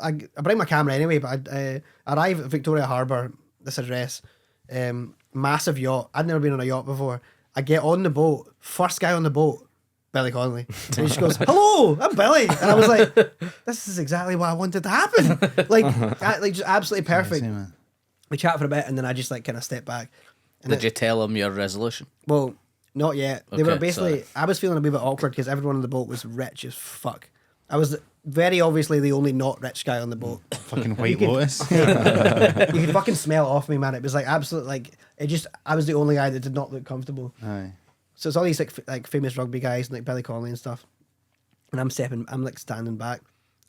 I bring my camera anyway. But I'd arrive at Victoria Harbour, this address, massive yacht. I'd never been on a yacht before. I get on the boat. First guy on the boat, Billy Connolly. And he just goes, "Hello, I'm Billy." And I was like, "This is exactly what I wanted to happen." Like just absolutely perfect. I see, man. We chat for a bit, and then I just like kind of step back. And Did you tell him your resolution? Well, not yet. They were Okay, basically. sorry. I was feeling a wee bit awkward because everyone on the boat was rich as fuck. I was very obviously the only not rich guy on the boat. Fucking White could- Lotus. You could fucking smell it off me, man. It was like absolute like it just. I was the only guy that did not look comfortable. Aye. So it's all these like famous rugby guys like Billy Connolly and stuff, and I'm like standing back,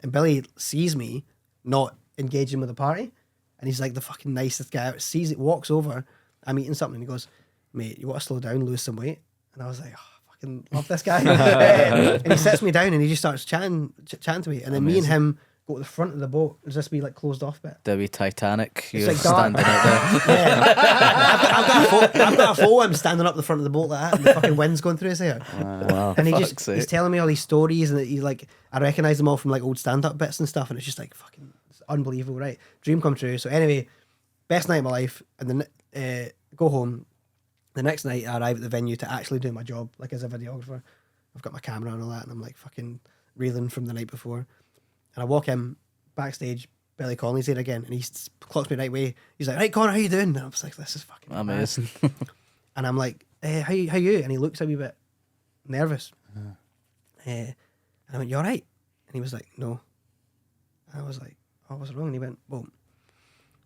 and Billy sees me not engaging with the party, and he's like the fucking nicest guy out. Sees it, walks over, I'm eating something, and he goes, "Mate, you want to slow down, lose some weight?" And I was like, "Oh, I fucking love this guy." And he sits me down and he just starts chatting to me, and then me and him go to the front of the boat. There's this wee like closed off bit. The wee Titanic. You're like dark. standing out there. Yeah. I've got a photo of him standing up the front of the boat like that, and the fucking wind's going through his hair. Wow. And fuck's he's sake. telling me all these stories, and he's like, I recognise them all from like old stand-up bits and stuff, and it's just like fucking it's unbelievable, right? Dream come true. So anyway, best night of my life, and then go home. The next night, I arrive at the venue to actually do my job, like as a videographer. I've got my camera and all that, and I'm like fucking reeling from the night before. And I walk in backstage. Billy Connolly's there again, and he clocks me right away. He's like, "Right, Connor, how you doing?" And I was like, "This is fucking Amazing. And I'm like, how you? And he looks a wee bit nervous. And I went, "You all right?" And he was like, "No." And I was like, "Oh, what's wrong?" And he went, "Well,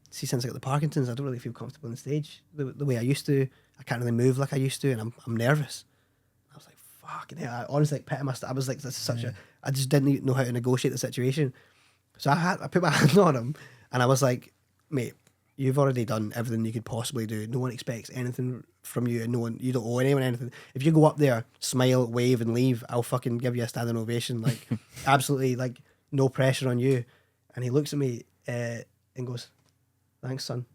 see, since I got the Parkinson's, I don't really feel comfortable on stage the way I used to. I can't really move like I used to, and I'm nervous. I was like, fucking hell. I honestly like petting my I was like, this is such a, I just didn't even know how to negotiate the situation. So I put my hand on him, and I was like, mate, you've already done everything you could possibly do. No one expects anything from you, and you don't owe anyone anything. If you go up there, smile, wave, and leave, I'll fucking give you a standing ovation. Like, absolutely, like, no pressure on you. And he looks at me and goes, thanks, son.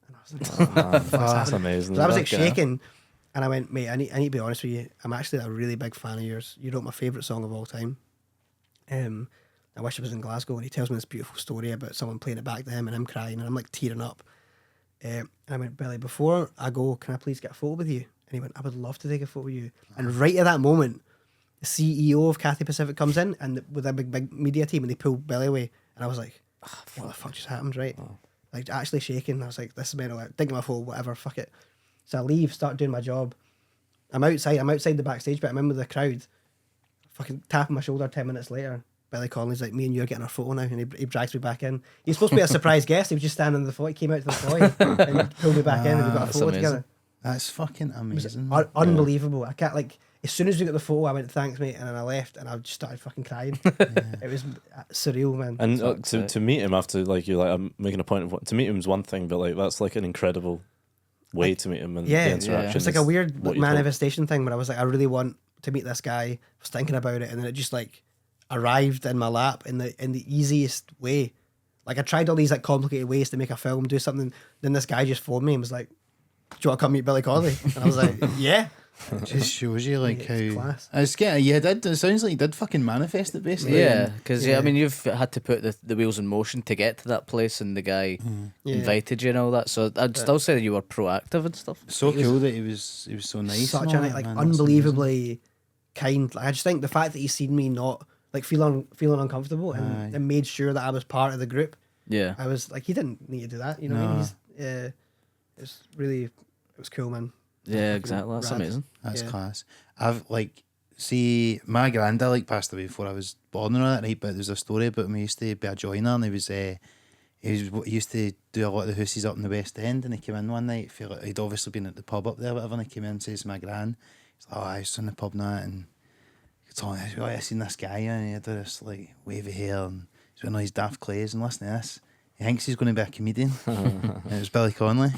And I was like, oh, That's amazing. so I was like shaking, and I went, mate, I need to be honest with you. I'm actually a really big fan of yours. You wrote my favourite song of all time. I wish I was in Glasgow. And he tells me this beautiful story about someone playing it back to him and him crying, and I'm like tearing up. And I went, Billy, before I go, can I please get a photo with you? And he went, I would love to take a photo with you. And right at that moment, the CEO of Cathay Pacific comes in and with a big media team, and they pull Billy away. And I was like, what the fuck just happened, right? Like, actually shaking. I was like, this is mental. Like, dig my phone, whatever, fuck it. So I leave, start doing my job. I'm outside the backstage, but I'm in with the crowd, fucking tapping my shoulder 10 minutes later. Billy Connolly's like, me and you are getting our photo now, and he drags me back in. He's supposed to be a surprise guest. He was just standing in the foyer. He came out to the foyer and he pulled me back in, and we got a photo together. That's fucking amazing. Unbelievable. I can't, like, as soon as we got the photo, I went, thanks, mate, and then I left, and I just started fucking crying. It was surreal, man. And to meet him after, like, you're like, I'm making a point of to meet him is one thing, but like that's like an incredible way to meet him, and the interaction. It's like a weird manifestation thing where I was like, I really want to meet this guy. I was thinking about it, and then it just like arrived in my lap in the easiest way. Like, I tried all these like complicated ways to make a film, do something. Then this guy just phoned me and was like, "Do you want to come meet Billy Connolly?" And I was like, "Yeah." It just shows you like it's how class. it's getting. Yeah, it sounds like you did fucking manifest it basically. Yeah, because I mean, you've had to put the wheels in motion to get to that place, and the guy invited you and all that. So I'd still say that you were proactive and stuff. So cool that he was so nice. Such and a all like that, man. That's unbelievably kind. Like, I just think the fact that he's seen me not like feeling uncomfortable and made sure that I was part of the group. Yeah, I was like, he didn't need to do that. You know what I mean? It was cool, man. yeah, exactly. That's Rad. amazing. That's class. I've like my granddad like passed away before I was born and all that, right? But there's a story about him. He used to be a joiner, and he used to do a lot of the houses up in the West End. And he came in one night, feel like he'd obviously been at the pub up there, whatever. And he came in and says to my gran, he's like, "Oh, I was in the pub now," and he's telling me, "I seen this guy, and he had this like wavy hair, and he's wearing all these daft clays, and listen to this. He thinks he's going to be a comedian." And it was Billy Connolly.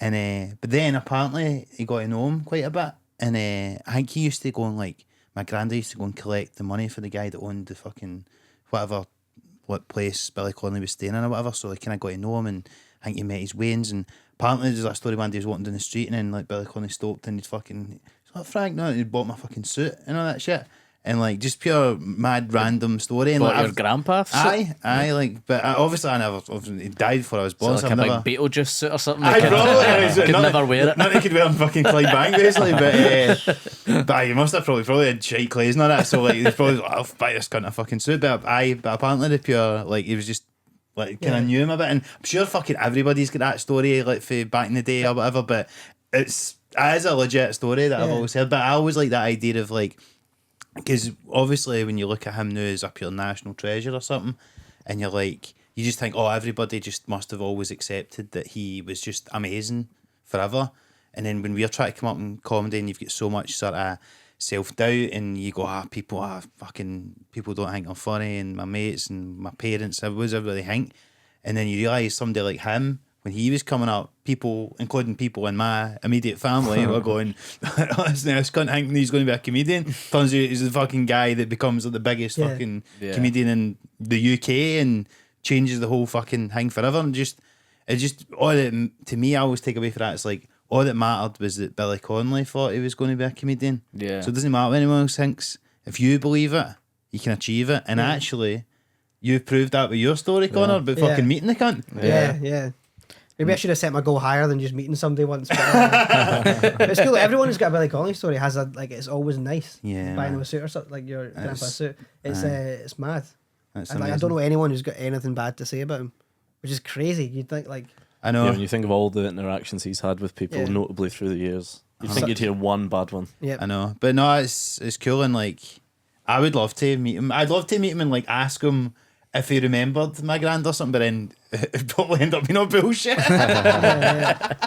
And but then apparently he got to know him quite a bit, and I think he used to go and like my granddad used to go and collect the money for the guy that owned the fucking what place Billy Connolly was staying in or whatever. So like, kind of got to know him, and I think he met his wains. And apparently there's a story one day he was walking down the street, and then like Billy Connolly stopped, and he's like, "Frank, no," and he'd bought my fucking suit and all that shit. And like, just pure mad random story. And What, like, your grandpa? Aye, like, but obviously he died before I was born. So like so a I've never. big Beetlejuice suit or something. I probably could never wear it. Not they could wear on fucking Clydebank basically, but you must have probably had shite clays and all that. So like, he's probably like, "I'll buy this cunt a fucking suit," but apparently the pure like he was just like kind of knew him a bit, and I'm sure fucking everybody's got that story like for back in the day or whatever. But it is a legit story that I've always heard. But I always like that idea of like. Because obviously when you look at him now as a pure national treasure or something, and you're like, you just think, oh, everybody just must have always accepted that he was just amazing forever. And then when we're trying to come up in comedy and you've got so much sort of self-doubt and you go, people don't think I'm funny, and my mates and my parents, everybody think. And then you realise somebody like him, when he was coming up, people, including people in my immediate family, were going, "Listen, this cunt thinking he's going to be a comedian." Turns out he's the fucking guy that becomes like the biggest fucking comedian in the UK and changes the whole fucking thing forever. And to me, I always take away from that, it's like, all that mattered was that Billy Connolly thought he was going to be a comedian. Yeah. So it doesn't matter what anyone else thinks. If you believe it, you can achieve it. And actually, you've proved that with your story, Connor, about fucking meeting the cunt. Yeah. Maybe I should have set my goal higher than just meeting somebody once. But it's cool. Everyone who's got a Billy Connolly story has it's always nice. Yeah, buying man. him a suit or something, like your grandpa's suit. It's mad. That's And like, I don't know anyone who's got anything bad to say about him, which is crazy. You'd think like I know. Yeah, when you think of all the interactions he's had with people, notably through the years, you'd think you'd hear one bad one. Yeah, I know, but no, it's cool, and like I would love to meet him. I'd love to meet him and like ask him if he remembered my grand or something, but then it probably ended up being all bullshit. But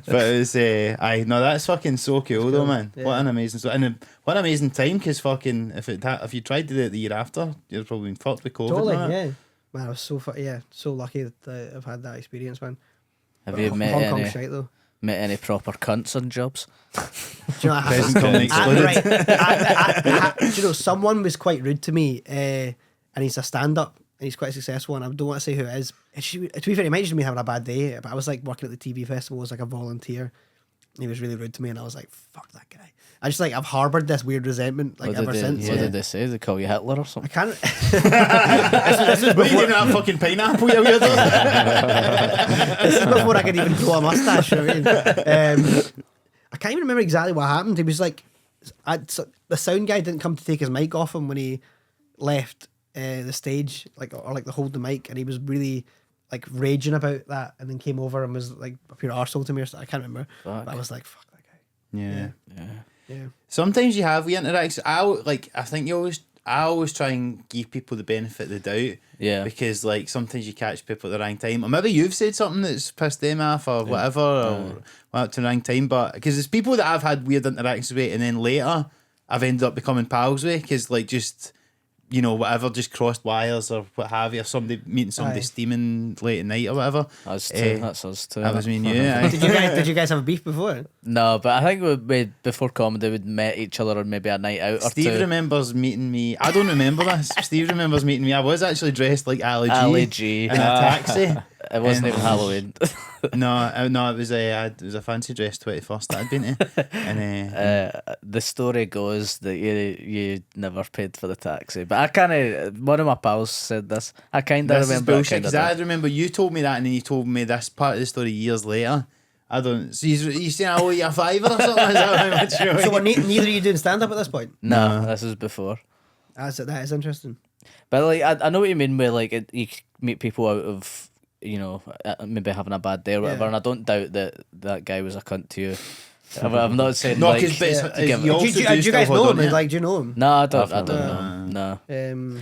it was, aye, no, that's fucking so cool though, man. Yeah. What an amazing story. And what an amazing time, because fucking, if you tried to do it the year after, you'd probably been fucked with COVID. Totally, and that. yeah. Man, I was so lucky that I've had that experience, man. Have you met Hong any Kong shite though. proper cunts on jobs? Do you know, I Present have company excluded. do you know, someone was quite rude to me, and he's a stand-up, and he's quite successful, and I don't want to say who it is. And to be fair, it might just be me having a bad day, but I was like working at the TV festival as like a volunteer, and he was really rude to me, and I was like, fuck that guy. I just like, I've harboured this weird resentment like ever since. What did they say? They call you Hitler or I something? can't. This is what you doing that fucking pineapple, you weirdo? This is before I could even grow a mustache. You know what I mean? I can't even remember exactly what happened. He was like, the sound guy didn't come to take his mic off him when he left the stage, like or like to hold the mic, and he was really like raging about that, and then came over and was like a pure arsehole to me or something. I can't remember. Fuck. But I was like, fuck that guy. Yeah. Yeah. Sometimes you have we interacts. I think I always try and give people the benefit of the doubt. Yeah. Because like sometimes you catch people at the wrong time, or maybe you've said something that's pissed them off or whatever, or went up to the wrong time. But because there's people that I've had weird interactions with, and then later I've ended up becoming pals with, because like just, you know, whatever, just crossed wires or what have you, or somebody meeting somebody Aye. steaming late at night or whatever. Us too. That's us too. That was me and you. aye. Did you guys have a beef before? No, but I think we before comedy we'd met each other on maybe a night out or Steve two. remembers meeting me. I don't remember this. Steve remembers meeting me. I was actually dressed like Ali G. Ali G. In a taxi. It wasn't And- even Halloween. No, it was a fancy dress 21st that I'd been to, and The story goes that you never paid for the taxi, but I kind of, one of my pals said this. I kind of this is remember. bullshit, because I remember you told me that, and then you told me this part of the story years later. I don't. So you saying I owe you a fiver or something? Is that how much you owe So me? neither of you doing stand up at this point? No, this was before. That is interesting. But like, I know what you mean with like you meet people out of, you know, maybe having a bad day or whatever, Yeah. and I don't doubt that guy was a cunt to you. I'm not saying No, like. because to give you it- also Do you still guys hold know on him? to it. Like, do you know him? No, I don't I've never- know. No,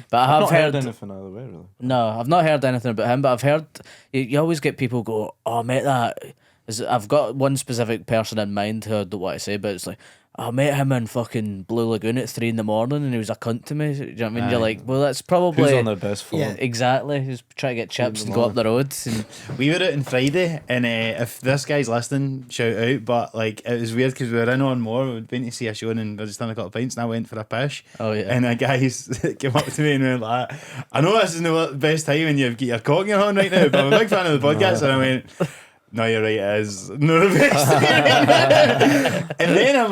but I I've have not heard. heard anything either way, really. No, I've not heard anything about him, but I've heard you always get people go, "Oh, mate, I've got one specific person in mind who I don't want to say, but it's like, I met him in fucking Blue Lagoon at 3 a.m. and he was a cunt to me. Do you know what I mean? You're like, well, that's probably Who's on their best form? Yeah. exactly. Who's trying to get chips and go up the road. And We were out on Friday, and if this guy's listening, shout out. But like, it was weird because we were in on more. We'd been to see a show, and we were just having a couple of pints, and I went for a pish. Oh, yeah. And a guy came up to me and went like, "I know this isn't the best time, and you've got your cock in your hand right now, but I'm a big fan of the podcast." And I went, "No, you're right, it is not the best." And then I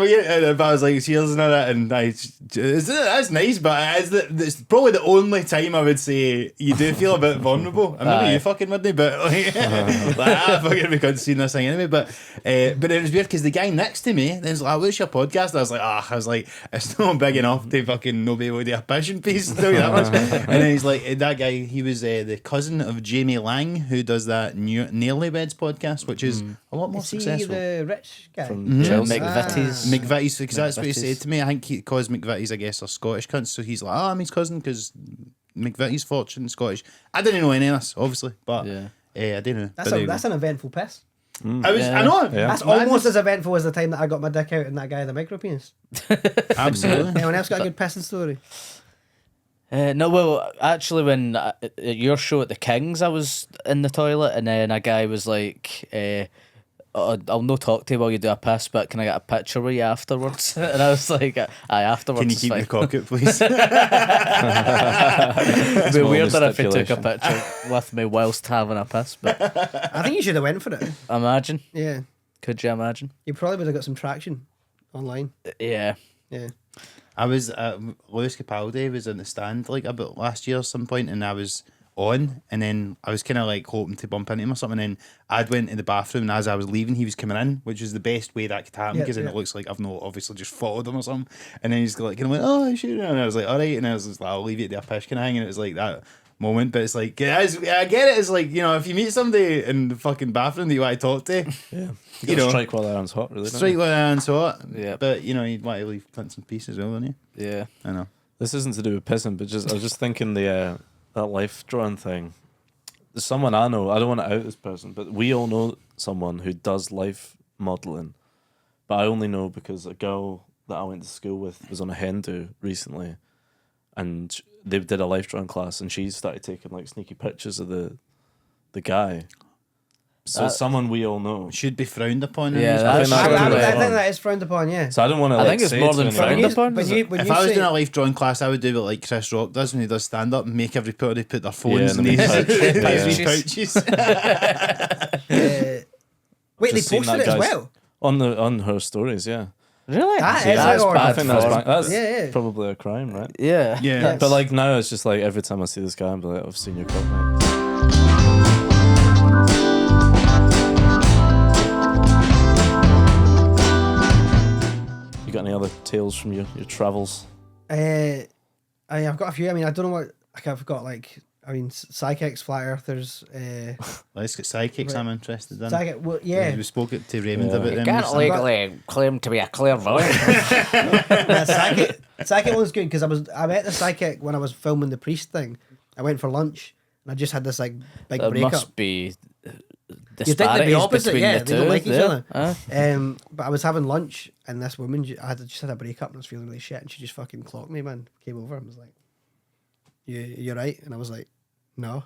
was like, cheers and all that, and that's nice, but it's probably the only time I would say you do feel a bit vulnerable. And maybe Aye. you fucking wouldn't, but like, I fucking we couldn't see this thing anyway. But it was weird because the guy next to me then was like, "What's your podcast?" And I was like, it's not big enough to fucking no be able to do a passion piece, tell you that much. And then he's like, that guy, he was the cousin of Jamie Lang, who does that Nearlyweds podcast, which is a lot more Is he successful. the rich guy? Chelsea. McVitie's. McVitie's, because that's what he McVitie's. said to me. I think because McVitie's, I guess, are Scottish cunts, so he's like, I'm his cousin because McVitie's fortune Scottish. I didn't know any of this, obviously, but Yeah. I didn't know. That's an eventful piss. I know. Yeah. That's almost as eventful as the time that I got my dick out and that guy had a micro penis. Absolutely. Anyone else got a good pissing story? No, well, actually, when at your show at the Kings, I was in the toilet, and then a guy was like, I'll no talk to you while you do a piss, but can I get a picture with you afterwards? And I was like, aye, afterwards. Can you is keep fine. your cock out, please? It'd be Small weirder if he took a stipulation. picture with me whilst having a piss, but I think you should have went for it. imagine. Yeah. Could you imagine? You probably would have got some traction online. Yeah. Yeah. I was Lewis Capaldi was in the stand like about last year at some point, and I was on, and then I was kind of like hoping to bump into him or something, and I'd went in the bathroom, and as I was leaving he was coming in, which is the best way that could happen, Yeah, because then yeah. it looks like I've not obviously just followed him or something, and then he's like, and I went, "Oh shit," and I was like, "Alright," and I was just like, "I'll leave you at the pish can hang," and it was like that moment, but it's like, I get it, it's like, you know, if you meet somebody in the fucking bathroom that you want to talk to, Yeah. you know, Strike while the iron's hot, really. don't strike you? while the iron's hot, Yeah. but you know, you'd want to leave prints and pieces as well, wouldn't you? Yeah. I know. This isn't to do with pissing, but I was just thinking the that life drawing thing. There's someone I know. I don't want to out this person, but we all know someone who does life modeling. But I only know because a girl that I went to school with was on a hen do recently, and they did a life drawing class, and she started taking like sneaky pictures of the guy. So it's someone we all know. Should be frowned upon. Yeah, in that's these I, true. I, situations. I think that is frowned upon. Yeah. So I don't want to. I think it's more than frowned upon. When you, when If you I was say- doing a life drawing class, I would do it like Chris Rock does when he does stand up and make everybody put their Yeah, phones in in the these pouch. pouches. wait, they Just seen posted that it as guy's- well. on her stories, yeah. Really? That Yeah, is that's like bad I think that's form. that's Yeah. probably a crime, right? Yeah. Yeah. But like now, it's just like every time I see this guy, I'm like, I've seen your cock, mate. You got any other tales from your travels? I've got a few. I mean, I don't know what. Like, I've got like. I mean, psychics, flat earthers. Let's get psychics. I'm interested in. Psychic. Well, yeah. We spoke to Raymond Yeah. about You them. Can't recently. legally claim to be a clairvoyant. Psychic one's good because I met the psychic when I was filming the priest thing. I went for lunch and I just had this like big There breakup. must be You'd think they'd be disparities opposite, between yeah. the They two. don't like each yeah. other. But I was having lunch and this woman, just had a breakup and I was feeling really shit and she just fucking clocked me, man. Came over and was like, "You're right," and I was like, "No."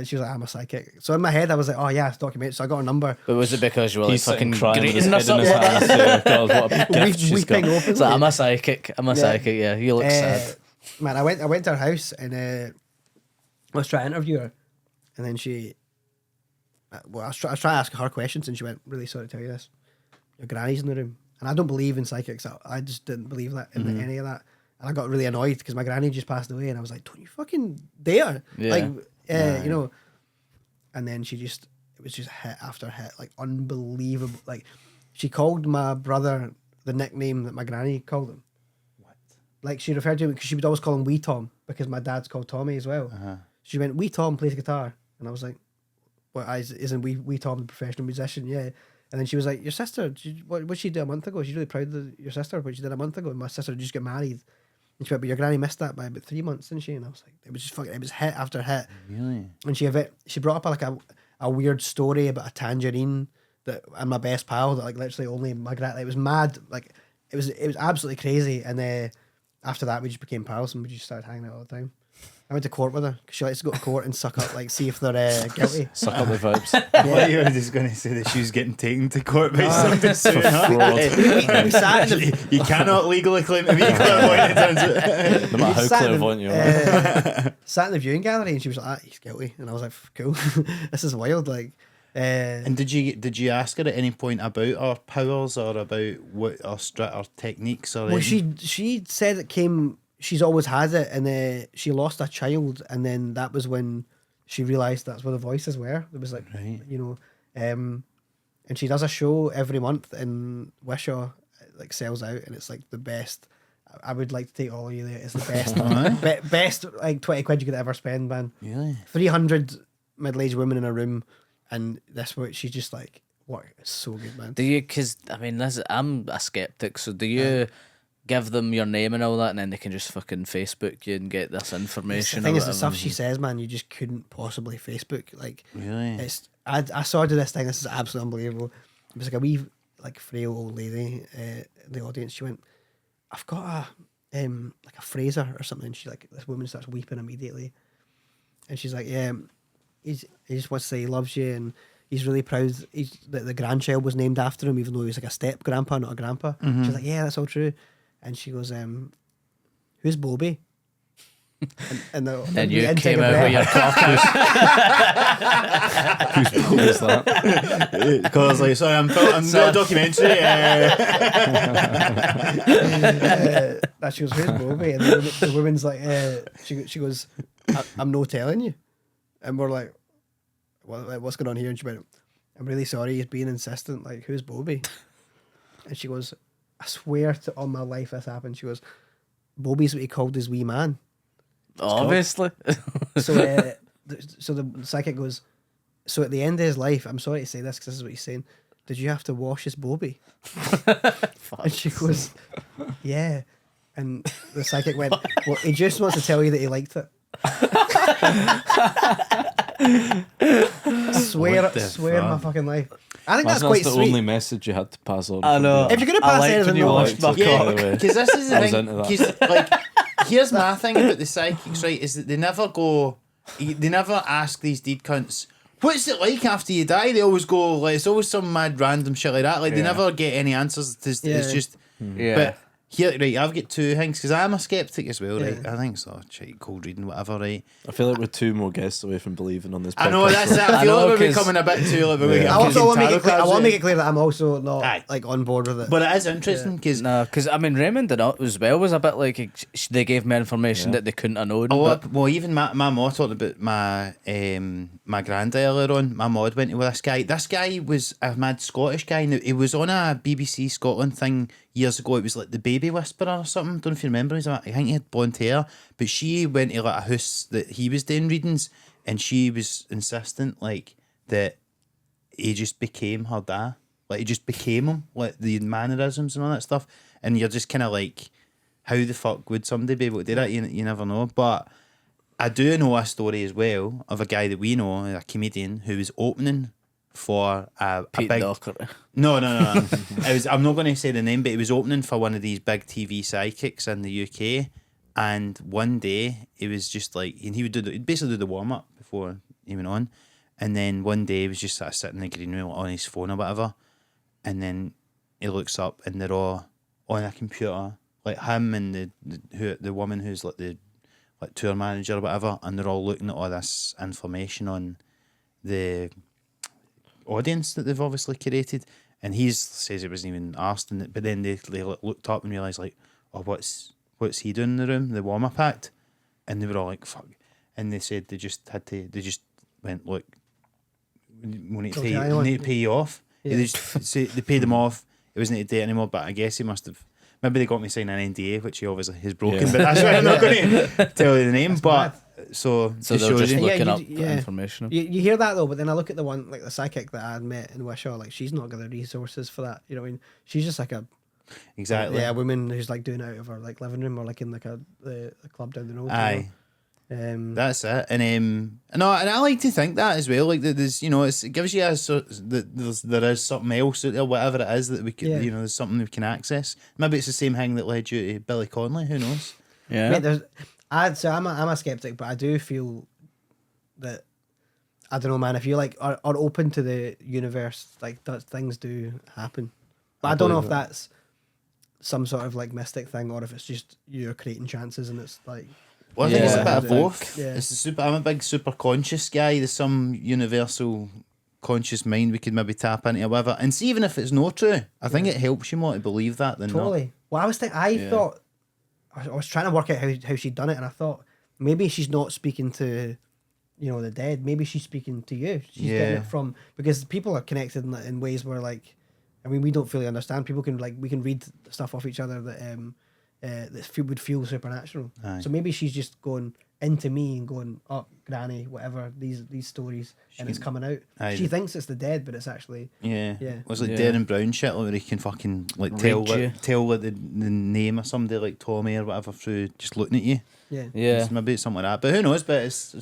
She was like, "I'm a psychic." So in my head, I was like, "Oh yeah, it's documentary." So I got her number. But was it because you were like He's fucking sitting crying with his greeting or head in his something? hands. saying, God, what a gift she's Weeping got. openly. It's like, I'm a psychic. I'm a psychic. Yeah, you look sad. Man, I went to her house and I was trying to interview her, and then she, well, I was trying to ask her questions, and she went, "Really sorry to tell you this, your granny's in the room." And I don't believe in psychics. I just didn't believe that in any of that, and I got really annoyed because my granny just passed away, and I was like, "Don't you fucking dare!" Yeah. Like, you know. And then it was just hit after hit, like unbelievable. Like, she called my brother the nickname that my granny called him. Like, she referred to him because she would always call him Wee Tom because my dad's called Tommy as well. She went, "Wee Tom plays guitar," and I was like, "What? Isn't Wee Tom the professional musician?" Yeah. And then she was like, "Your sister, what she did a month ago? She's really proud of your sister. What she did a month ago, and my sister just got married." And she went, "But your granny missed that by about 3 months, didn't she?" And I was like, "It was just fucking. It was hit after hit." Really? And she brought up like a weird story about a tangerine that and my best pal that like literally only my like, it was mad, like it was absolutely crazy. And after that we just became pals and we just started hanging out all the time. I went to court with her because she likes to go to court and suck up, like, see if they're guilty. Suck up the vibes. I thought you were just going to say that she was getting taken to court by somebody soon. We sat in the, You cannot legally claim to be clairvoyant. It turns out. No matter how sat in the- clairvoyant you are. sat in the viewing gallery and she was like, "He's guilty," and I was like, "Cool, this is wild." Like, And did you ask her at any point about our powers or about what our techniques or well, anything? she said it came. She's always had it, and she lost a child, and then that was when she realised that's where the voices were. It was like, Right. you know, and she does a show every month in Wishaw, like sells out, and it's like the best. I would like to take all of you there. It's the best, best like 20 quid you could ever spend, man. Really? 300 middle-aged women in a room, and this way she's just like, what? It's so good, man. Do you? Because I mean, I'm a skeptic. So do you give them your name and all that, and then they can just fucking Facebook you and get this information? The thing or is, the whatever? stuff she says, man, you just couldn't possibly Facebook. Like, Really? it's I saw her do this thing. This is absolutely unbelievable. It was like a wee, like, frail old lady in the audience. She went, "I've got a like a Fraser or something." And she, like, this woman starts weeping immediately, and she's like, "Yeah, he just wants to say he loves you, and he's really proud that the grandchild was named after him, even though he was like a step grandpa, not a grandpa." She's like, "Yeah, that's all true." And she goes, "Who's Bobby?" And You intake came of out with breath. your cockers. Who was that? Because I was like, sorry, I'm doing a documentary. That she goes, "Who's Bobby?" And the woman's like, she goes, I'm no telling you. And we're like, what's going on here? And she went, "I'm really sorry, he's being insistent. Like, who's Bobby?" And she goes, "I swear to all my life this happened." She goes, "Bobby's what he called his wee man." Obviously. So, so the psychic goes, "So at the end of his life, I'm sorry to say this because this is what he's saying, did you have to wash his Bobby?" And she goes, "Yeah." And the psychic went, "Well, he just wants to tell you that he liked it." Swear my fuck? fucking life. I think that's Imagine quite the sweet. only message you had to pass on. I from know. the- If you're gonna pass I liked anything, when you no. washed my Yeah, cock. because this is the I was thing. into that. 'Cause, like, here's my thing about the psychics, right? Is that they never go, they never ask these deed cunts, what's it like after you die? They always go, like, it's always some mad random shit like that. Like, they Yeah. never get any answers. It's just, Yeah. but here, right, I've got two things, because I'm a skeptic as well, right? Yeah. I think so, shit, cold reading, whatever, right? I feel like we're 2 more guests away from believing on this podcast. I know, that's it. I I feel know, like we're 'cause- becoming a bit too, like, we're Yeah. I also want to make it clear. I want to make it it clear that I'm also not Aye. like on board with it. But it is interesting, because No, because I mean Raymond and it as well was a bit like they gave me information that they couldn't have known. But well, even my ma talked about my my granddad earlier on. My mod went with this guy. This guy was a mad Scottish guy. Now, he was on a BBC Scotland thing years ago. It was like the Baby Whisperer or something. Don't know if you remember. I think he had blonde hair. But she went to like a house that he was doing readings, and she was insistent like that he just became her dad. Like he just became him. Like the mannerisms and all that stuff. And you're just kind of like, how the fuck would somebody be able to do that? You never know. But I do know a story as well of a guy that we know, a comedian, who was opening for a Pete big... Doherty. No. I'm not going to say the name, but he was opening for one of these big TV psychics in the UK. And one day, he was just like... And he'd basically do the warm-up before he went on. And then one day, he was just sort of sitting in the green room on his phone or whatever. And then he looks up and they're all on a computer, like him and the woman who's like the tour manager or whatever, and they're all looking at all this information on the audience that they've obviously curated. And he says it wasn't even asked, but then they looked up and realised like, oh, what's he doing in the room, the warm up act? And they were all like, fuck. And they said they just went, look, we need to pay you off. Yeah. They paid him off. It wasn't a date anymore, but I guess he must have. Maybe they got me signing an NDA, which he obviously has broken. Yeah. But that's why I'm not going to tell you the name. But so So just they're shows just you. looking Yeah, up yeah. information. You hear that though, but then I look at the one like the psychic that I had met in Wishaw. Like she's not got the resources for that. You know what I mean? She's just like a Exactly. a woman who's like doing it out of her like living room or like in like a club down the road. Aye. That's That's it, and no, and I like to think that as well. Like that, there's, it gives you that there is something else out there, whatever it is that we could, Yeah. there's something we can access. Maybe it's the same thing that led you to Billy Connolly. Who knows? Yeah. Mate, I'm a skeptic, but I do feel that I don't know, man. If you like are open to the universe, like that things do happen. But I don't know if believe that's some sort of like mystic thing or if it's just you're creating chances and it's like. Well, I think it's a Yeah. bit of both. Yeah. I'm a big super conscious guy. There's some universal conscious mind we could maybe tap into or whatever. And see, even if it's not true, I think it helps you more to believe that than not. Totally. Well, I was thinking. I thought I was trying to work out how she'd done it, and I thought maybe she's not speaking to, the dead. Maybe she's speaking to you. She's getting Yeah. it from because people are connected in ways where like, I mean, we don't fully understand. People can we can read stuff off each other that would feel supernatural. Aye. So maybe she's just going into me and going, oh, granny, whatever, these stories, and it's coming out. Aye. She thinks it's the dead, but it's actually Yeah. Yeah. It was like Yeah. Darren Brown shit, like, where he can fucking like Read you. tell the name of somebody like Tommy or whatever through just looking at you. yeah. Yeah. Maybe it's something like that. But who knows? But it's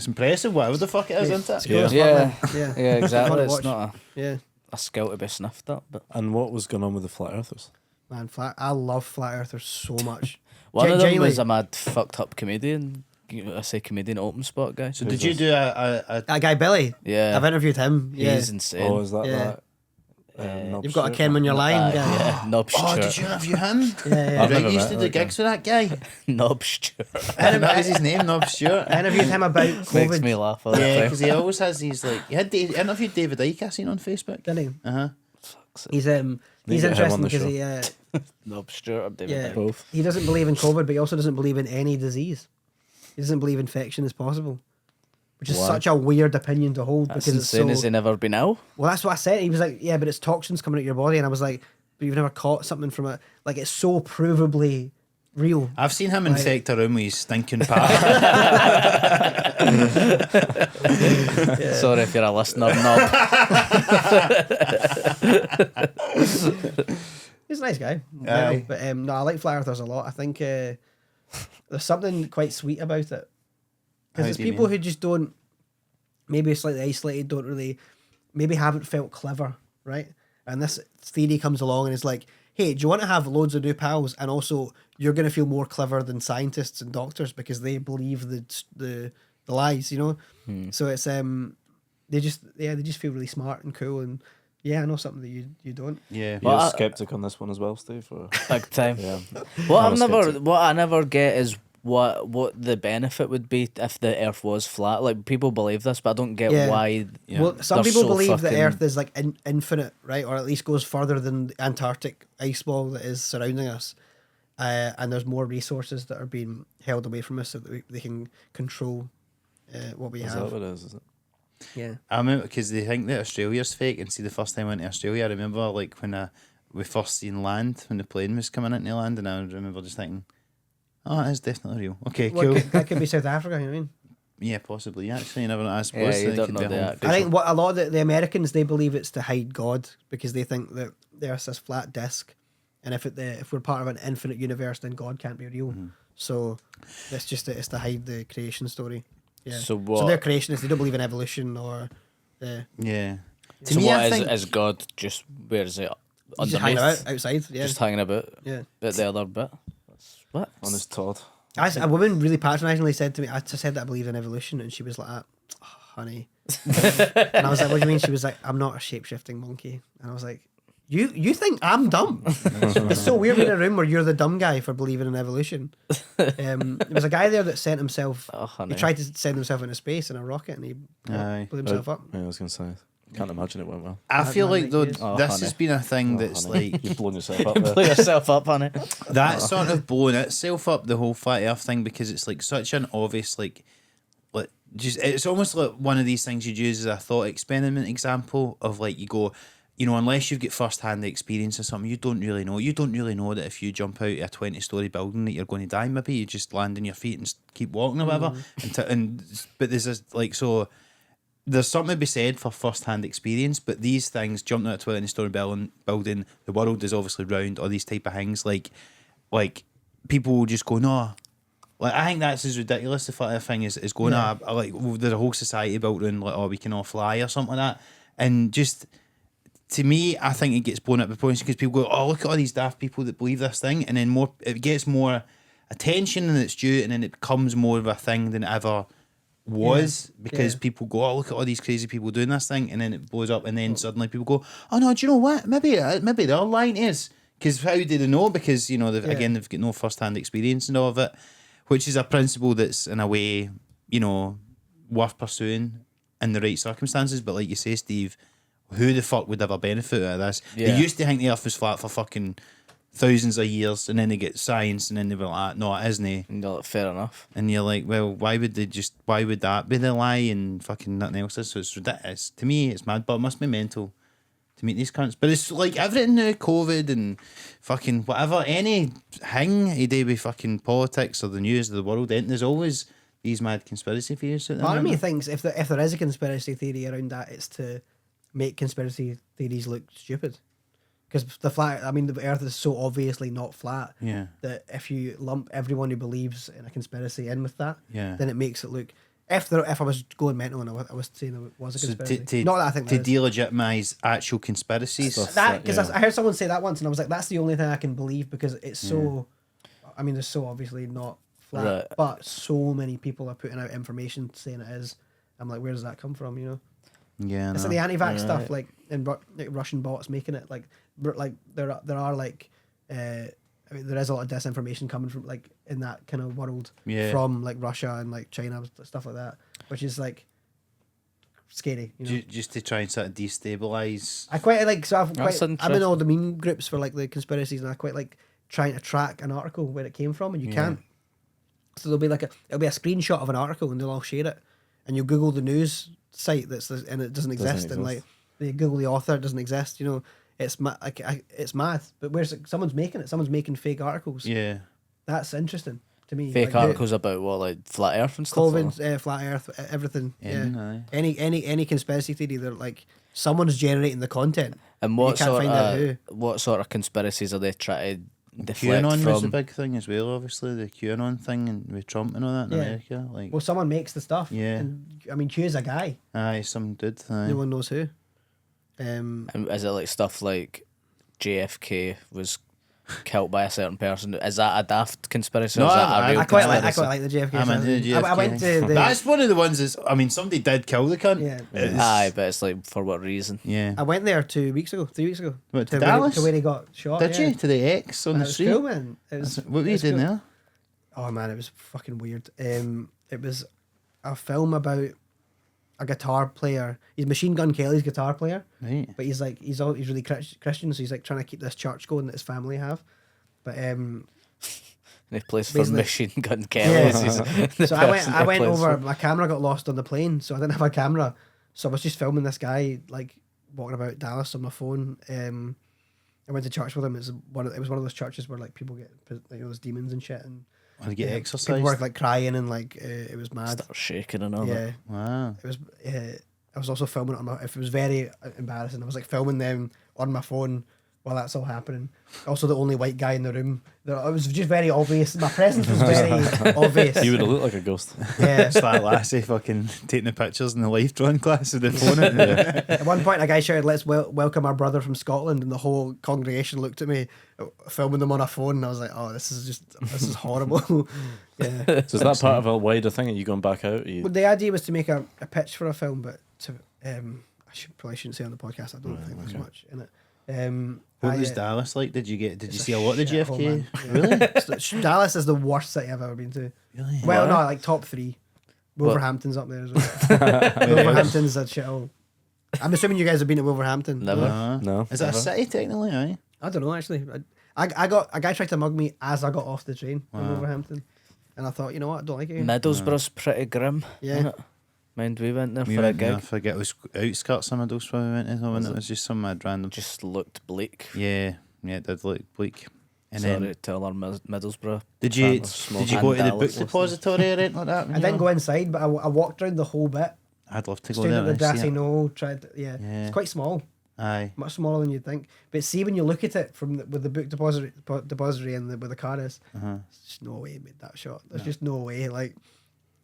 impressive, whatever the fuck it is, isn't it? Cool as fuck, Yeah. man. Yeah. Yeah, Fun exactly. to It's watch. not Yeah. a skill to be sniffed at, but And what was going on with the flat earthers? Man, I love flat earthers so much. one of them Genuinely. was a mad fucked up comedian. I say comedian, open spot guy. So did you do a That guy Billy. Yeah. I've interviewed him. Yeah. He's insane. Oh, is that Yeah. that? Knob You've got a shirt? Ken on your line, guy. yeah, Knob Oh, did Stewart. you interview him? Yeah. I've Right, never you used met to do that gigs with that guy. Knob Stewart. And that was his name, Nob Stewart. I interviewed him about Makes COVID. me laugh all the Yeah, time. because he always has these like he interviewed David Icke, I seen on Facebook. Didn't he? Uh huh. He's Need to he's get him interesting on the because he Knob Stewart or David Yeah. Icke. Both. he doesn't believe in COVID, but he also doesn't believe in any disease. He doesn't believe infection is possible, which is Why? such a weird opinion to hold That's because it's insane. so. Has he never been ill? Well, that's what I said. He was like, "Yeah, but it's toxins coming out your body," and I was like, "But you've never caught something from it. Like it's so provably real." I've seen him Right. infect a room with his stinking pie. Sorry if you're a listener, Knob. He's a nice guy. Aye. But no, I like flat earthers a lot. I think there's something quite sweet about it. Because How it's do you people mean? who just don't, maybe slightly isolated, don't really, maybe haven't felt clever, right? And this theory comes along and is like, hey, do you want to have loads of new pals, and also you're going to feel more clever than scientists and doctors because they believe the lies, you know? So it's they just feel really smart and cool, and I know something that you don't. Yeah. You're Well, a skeptic on this one as well, Steve? Or? Big time. Yeah. What I'm a skeptic. what I never get is what the benefit would be if the Earth was flat. Like, people believe this, but I don't get Yeah. why. Yeah. Well, some They're people so believe the fucking- Earth is like infinite, right? Or at least goes further than the Antarctic ice wall that is surrounding us. And there's more resources that are being held away from us so that they can control what we Is have. that what it is? Is it? Yeah. I remember because they think that Australia's fake, and see the first time I went to Australia, I remember like when we first seen land, when the plane was coming into land, and I remember just thinking, oh, it is definitely real. Okay, cool. That could be South Africa, you know what I mean? Yeah, possibly. Yeah, actually, you never know. I suppose you it don't could know be a whole that. visual- I think what a lot of the Americans, they believe it's to hide God because they think that the Earth's this flat disc, and if we're part of an infinite universe, then God can't be real. So it's just it's to hide the creation story. Yeah. So So what? they're creationists. They don't believe in evolution or. Yeah. To So me, what I is think is God just where is it Just hanging underneath? out outside. Yeah. Just hanging about. Yeah. But the other bit. What? On his Todd. A woman really patronisingly said to me, I said that I believe in evolution, and she was like, oh, honey. And I was like, what do you mean? She was like, I'm not a shape-shifting monkey. And I was like, you think I'm dumb? It's so weird being in a room where you're the dumb guy for believing in evolution. There was a guy there that sent himself, Oh, honey. he tried to send himself into space in a rocket, and he Aye. blew himself up. Yeah, I was going to say. Can't imagine it went well. I feel man, like though like, oh, this honey. has been a thing Oh, that's honey. like You've blown yourself up there. Blow yourself up, honey. that sort of blowing itself up, the whole flat Earth thing, because it's like such an obvious like just it's almost like one of these things you'd use as a thought experiment example of like you go, you know, unless you've got first hand experience or something, you don't really know. You don't really know that if you jump out of a 20-story building that you're going to die. Maybe you just land on your feet and keep walking or whatever. But there's this like so. There's something to be said for first-hand experience, but these things, jumping out of a 20-story building, the world is obviously round, or these type of things, like people will just go, no. Like, I think that's as ridiculous, the flat earth thing is going, like, there's a whole society built around, like, oh, we can all fly or something like that. And just, to me, I think it gets blown up the proportion because people go, oh, look at all these daft people that believe this thing, and then it gets more attention than it's due, and then it becomes more of a thing than it ever was because people go, oh, look at all these crazy people doing this thing, and then it blows up, and then suddenly people go, oh no, do you know what? Maybe they're lying to us. Because how do they know? Because you know they've got no first hand experience and all of it, which is a principle that's in a way, you know, worth pursuing in the right circumstances. But like you say, Steve, who the fuck would ever benefit out of this? Yeah. They used to think the Earth was flat for fucking thousands of years, and then they get science, and then they were like, no, it isn't. And you're like, fair enough. And you're like, well, why would that be the lie and fucking nothing else is? So it's ridiculous. To me, it's mad, but it must be mental to meet these cunts. But it's like everything now, COVID and fucking whatever, any thing you do with fucking politics or the news of the world, there's always these mad conspiracy theories out there. Part of me remember? thinks if there is a conspiracy theory around that, it's to make conspiracy theories look stupid. Because the Earth is so obviously not flat Yeah. that if you lump everyone who believes in a conspiracy in with that, Yeah. then it makes it look. If I was going mental and I was saying there was a So conspiracy, not that I think to there is. delegitimize actual conspiracies. Stuff. That because Yeah. I heard someone say that once and I was like, that's the only thing I can believe because it's so. I mean, it's so obviously not flat, Right. but so many people are putting out information saying it is. I'm like, where does that come from? You know. Yeah, It's no. like the anti-vax Right. stuff, like in like Russian bots making it like there are like I mean, there is a lot of disinformation coming from like in that kind of world from like Russia and like China stuff like that, which is like scary. You know? Just to try and sort of destabilize. I quite like That's I'm in interesting. all the meme groups for like the conspiracies, and I quite like trying to track an article where it came from, and you can't. So there'll be it'll be a screenshot of an article, and they'll all share it, and you Google the news site and it doesn't exist, and like they Google the author, it doesn't exist. You know, it's it's mad. But where's someone's making it? Someone's making fake articles. Yeah. That's interesting to me. Fake like, articles about what, like flat Earth and stuff. COVID, like flat Earth, everything. Yeah, Yeah. aye. Any conspiracy theory, they're like someone's generating the content. and You can't find out who. what sort of conspiracies are they trying to deflect QAnon was the from. big thing as well, obviously, the QAnon thing and with Trump and all that in Yeah. America. Like, Well, someone makes the stuff. Yeah. And, I mean, Q's a guy. aye, some dude. Aye. No one knows who. And is it like stuff like JFK was killed by a certain person? Is that a daft conspiracy? No, or is that I- a real I quite conspiracy? like the JFK. I'm into the I went to JFK. the. That's one of the ones that's, I mean, somebody did kill the cunt. Yeah. It's- Aye, but it's like for what reason? Yeah. I went there 3 weeks ago. What, to where Dallas? to where he got shot. Did yeah. you? To the X on And the it was street? cool, man. It was, What were it you was doing cool. there? Oh man, it was fucking weird. It was a film about a guitar player. He's Machine Gun Kelly's guitar player, Right. but he's really Christian, so he's like trying to keep this church going that his family have. But And he plays for Basically- Machine Gun Kelly. Yeah. So I went over. My camera got lost on the plane, so I didn't have a camera. So I was just filming this guy like walking about Dallas on my phone. I went to church with him. It was one of those churches where like people get those demons and shit, and Want to get people exercise? were like crying and like it was mad. Start shaking and all Yeah, that. Wow. it was. I was also filming it on my. If it was very embarrassing, I was like filming them on my phone while that's all happening. Also, the only white guy in the room. It was just very obvious. My presence was very obvious. You would have looked like a ghost. Yeah. It's that lassie fucking taking the pictures in the life drawing class with the phone. At one point, a guy shouted, "Let's welcome our brother from Scotland," and the whole congregation looked at me, filming them on a phone, and I was like, "Oh, this is horrible." Yeah. So is that part of a wider thing? Are you going back out? Are you... Well, the idea was to make a pitch for a film, but probably shouldn't say on the podcast. I don't think there's much in it. What was Dallas like? Did you see a lot of the shithole, GFK? man. Yeah. Really? Dallas is the worst city I've ever been to. Really? Well, Why? no, like top 3. Wolverhampton's up there as well. Wolverhampton's a shithole. I'm assuming you guys have been to Wolverhampton. Never. No. Is it a Never. city technically? Aye. I don't know actually. I got a guy tried to mug me as I got off the train from Wolverhampton, and I thought, you know what, I don't like it here. Middlesbrough's pretty grim. Yeah. Isn't it? Mind we went there We for a went there, I gig. forget it was outskirts of Middlesbrough we went to. When it was just some mad random. Just looked bleak. Yeah, it did look bleak. And Sorry then to all our Middlesbrough. did you Small go to the and book Dallas depository or anything like that? when I you didn't were- go inside, but I walked around the whole bit. I'd love to go Stood there. at the and see grassy it. knoll, tried. Yeah, Yeah. it's quite small, Aye. much smaller than you'd think. But see, when you look at it from with the book depository and where the car is, Uh-huh. there's just no way he made that shot. There's just no way. Like,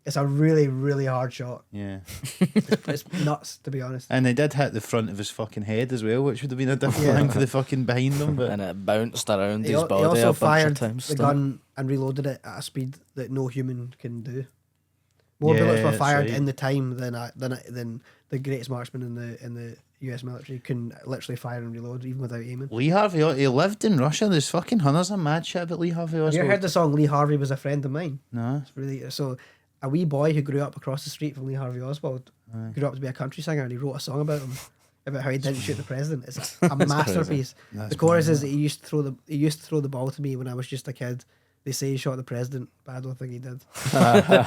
it's a really, really hard shot. Yeah. It's nuts, to be honest. And they did hit the front of his fucking head as well, which would have been a different Yeah. thing for the fucking behind them. But And it bounced around He his he body a also bunch of fired times. the didn't it? gun and reloaded it at a speed that no human can do. More Yeah, bullets were that's fired right. in the time than the greatest marksman in the US military can literally fire and reload even without aiming. Lee Harvey, he lived in Russia. There's fucking hundreds of mad shit about Lee Harvey Have you Oswald. heard the song "Lee Harvey Was a Friend of Mine"? No. It's really so. A wee boy who grew up across the street from Lee Harvey Oswald grew up to be a country singer, and he wrote a song about him, about how he didn't shoot the president. It's a masterpiece. That's The chorus is brilliant. he used to throw the ball to me when I was just a kid. They say he shot the president, but I don't think he did.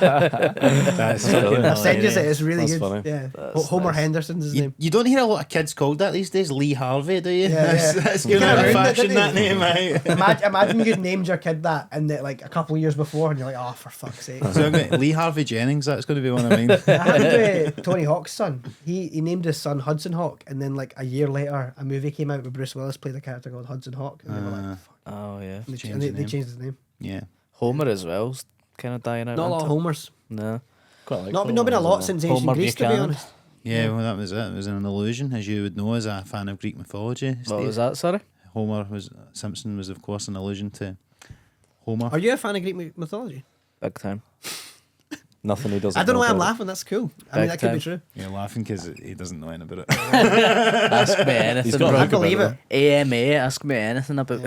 That's fucking I'll send you it. hilarious. It's really That's good. funny. Yeah, That's Homer nice. Henderson's his You, name. you don't hear a lot of kids called that these days. Lee Harvey, do you? Yeah, that's yeah. that's You going out can't of ruin it, fashion, didn't that you? name, right? Imagine you'd named your kid that, and that like a couple of years before, and you're like, oh, for fuck's sake. So I'm going, Lee Harvey Jennings, that's going to be one of mine. That happened to Tony Hawk's son. He named his son Hudson Hawk, and then like a year later, a movie came out where Bruce Willis played a character called Hudson Hawk, and they were like, fuck. Oh, yeah. And changed they the name. changed his name. Yeah. Homer as well's kind of dying out. Not a lot of isn't it? Homers. No. Quite like Not been a lot since ancient Homer Greece, to be Buchanan. honest. Yeah, well, that was it. It was an illusion, as you would know as a fan of Greek mythology. What Steve. was that, sorry? Simpson was, of course, an allusion to Homer. Are you a fan of Greek mythology? Big time. Nothing he doesn't. I don't know why I'm about. laughing. That's cool. I mean, Big that could be time. true. You're laughing because he doesn't know anything about it. Ask me anything. got a bro. I book about believe it. it. AMA, ask me anything about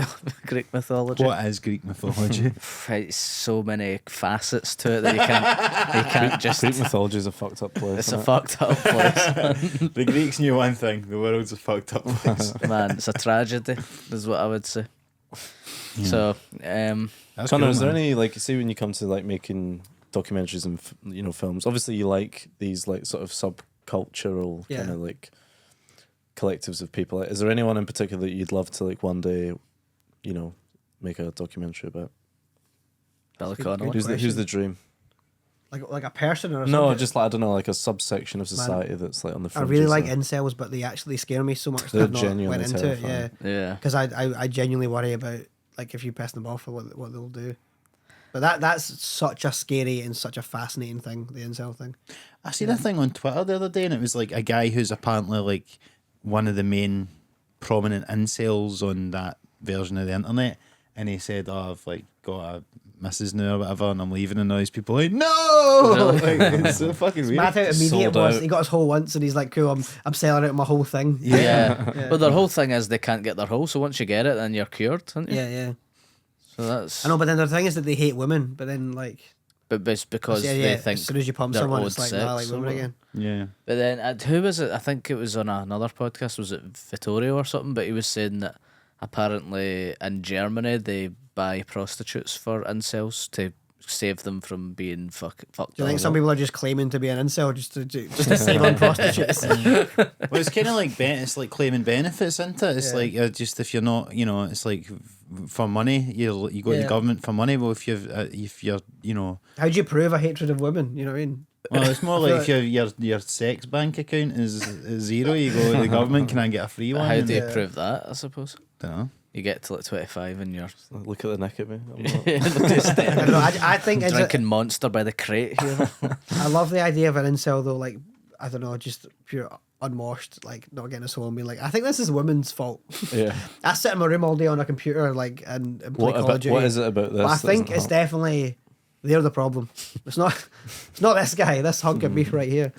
Greek mythology. What is Greek mythology? It's so many facets to it that you can't just. Greek mythology is a fucked up place. It's a isn't it? fucked up place, The Greeks knew one thing: the world's a fucked up place. man. It's a tragedy, is what I would say. So, That's Conor, cool, is there man. any like, see when you come to like making documentaries and films? Obviously, you like these like sort of subcultural Yeah. kind of like collectives of people. Is there anyone in particular that you'd love to like one day, make a documentary about? Billy Good- Connolly. good Who's the dream? Like a person or a No, subject? just like I don't know, like a subsection of society that's like on the. I really fringes like and- incels, but they actually scare me so much They're that I've not genuinely went into it. Yeah, terrifying. Yeah. because I genuinely worry about like if you piss them off or what they'll do. But that's such a scary and such a fascinating thing, the incel thing. I seen a thing on Twitter the other day, and it was like a guy who's apparently like one of the main prominent incels on that version of the internet, and he said, "Oh, I've like got a missus now or whatever, and I'm leaving," and all these people are like, "No!" Like, it's so fucking weird. Mad how immediate Sold it was. out. He got his hole once, and he's like, "Cool, I'm selling out my whole thing." Yeah. But their whole thing is they can't get their hole, so once you get it, then you're cured, aren't you? Yeah. So that's. I know, but then the thing is that they hate women. But then like, But it's because yeah, they think. as soon as you pump they're someone, owed it's like, nah, I like sex or women whatever. again. Yeah. But then, who was it? I think it was on another podcast. Was it Vittorio or something? But he was saying that apparently in Germany they buy prostitutes for incels to save them from being fucked Do you up. think some people are just claiming to be an incel just to save on prostitutes? Well, it's kind of like it's like claiming benefits, isn't it? It's Yeah. like just if you're not, it's like for money, you go to the government for money. Well, if you're, How do you prove a hatred of women? You know what I mean? well, it's more like if your sex bank account is zero, you go to the government. Can I get a free one? How do you Yeah. prove that? I suppose Dunno. you get to like 25 and you're Look at the neck at me. I'm not- I don't know. I think it's drinking Monster by the crate here. I love the idea of an incel though. Like I don't know, just pure unwashed, like not getting us home. Being like, I think this is women's fault. yeah. I sit in my room all day on a computer, like and play Call of Duty. What is it about this? But I that think doesn't it's help? definitely they're the problem. It's not this guy, this hunk of beef right here.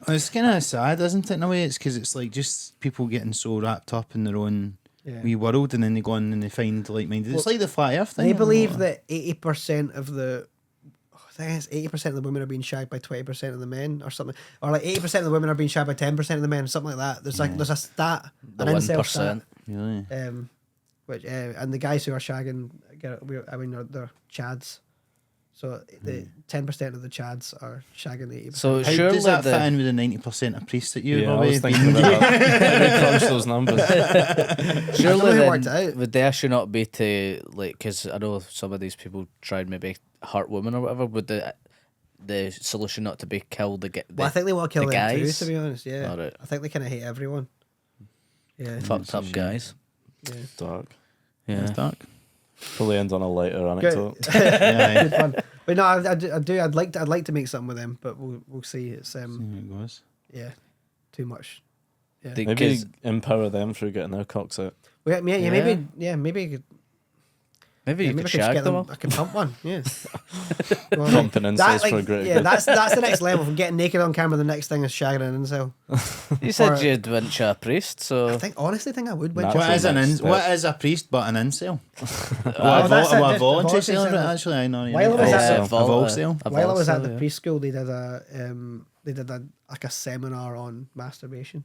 Well, it's kind of sad, isn't it? In a way, it's because it's like just people getting so wrapped up in their own wee world, and then they go on and they find like-minded. It's like the flat Earth thing. They believe that 80% of the I think it's 80% of the women are being shagged by 20% of the men or something. Or like 80% of the women are being shagged by 10% of the men, something like that. There's a stat, The an incel 1%. stat. Really? Which and the guys who are shagging, they're chads. So the 10% of the chads are shagging the 80%. So How surely does that fit the, in with the 90% of priests that you Yeah, I probably was thinking about that. Crunch those numbers. surely how it worked then out. would the issue not be to like because I know some of these people tried maybe hurt women or whatever. Would the solution not to be kill the Well, I think they want to kill the them too, guys? to be honest. Yeah. Alright. I think they kind of hate everyone. Yeah. fucked up guys? yeah. Dark. Yeah. It's dark. Probably end on a lighter anecdote. Yeah. Good fun. But no, I do. I'd like to make something with them, but we'll see. It's Here it goes. yeah, too much. Yeah. The- Maybe 'cause empower them through getting their cocks out. Well, yeah, maybe you could. maybe Yeah, you maybe could I could just shag get them them. all. I can pump one. Yeah. Pumping incels for a great Yeah, good. that's the next level. From getting naked on camera, the next thing is shagging an incel. You said Or- you'd winch a priest, so I honestly think I would. Nah. Win. What is Next step. what is a priest but an incel? Oh, that's it, a just voluntary voluntary celibate, celibate. actually. I know. While I was at a volcel. While I was at the preschool, they did a like a seminar on masturbation,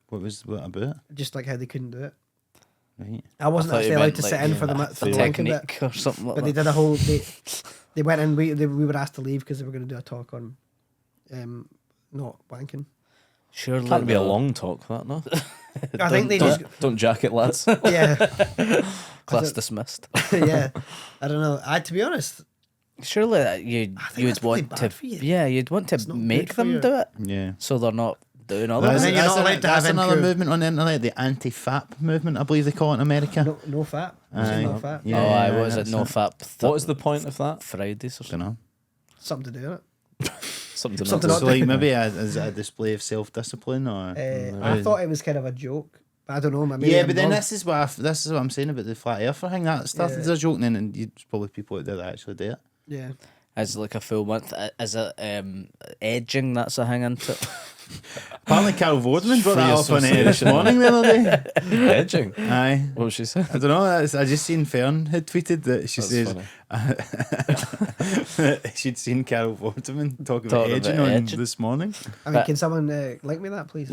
What about? just like how they couldn't do it. Right. I wasn't thought you actually allowed meant, to like, sit in for the wanking bit. technique or something like But they that. did a whole. They went and we were asked to leave because they were going to do a talk on, not wanking. Surely Can't be a though- long talk, that, no? I think they just Don't jack it, lads. yeah class dismissed. yeah. I don't know. To be honest, Surely think you'd that's really want bad to for you. yeah you'd want It's to not make good for them you. do it Yeah. so they're not doing all of then it. you're not allowed to that's have another impure- movement on the internet, the anti-fap movement, I believe they call it in America. no fat. Aye. No fat. Yeah, Oh, aye, what is it? that's No it. fap. What is the point of that? Fridays or I something? don't know. Something to do with it. Something Something not not So like maybe is it a display of self-discipline or? I thought it was kind of a joke, but I don't know. Maybe Yeah, I'm but then wrong. this is what I'm saying about the flat earther thing. That started as a joke, and then there's probably people out there that actually do it. Yeah. As like a full month. Is it edging? That's a hang into it. Apparently, Carol Vorderman brought Free that up on air this association. morning the other day. edging. Aye. What was she saying? I don't know. I just seen Fern had tweeted that she That's says she'd seen Carol Vorderman talk about Talking about edging on edging. this morning. I mean, But- can someone link me that, please?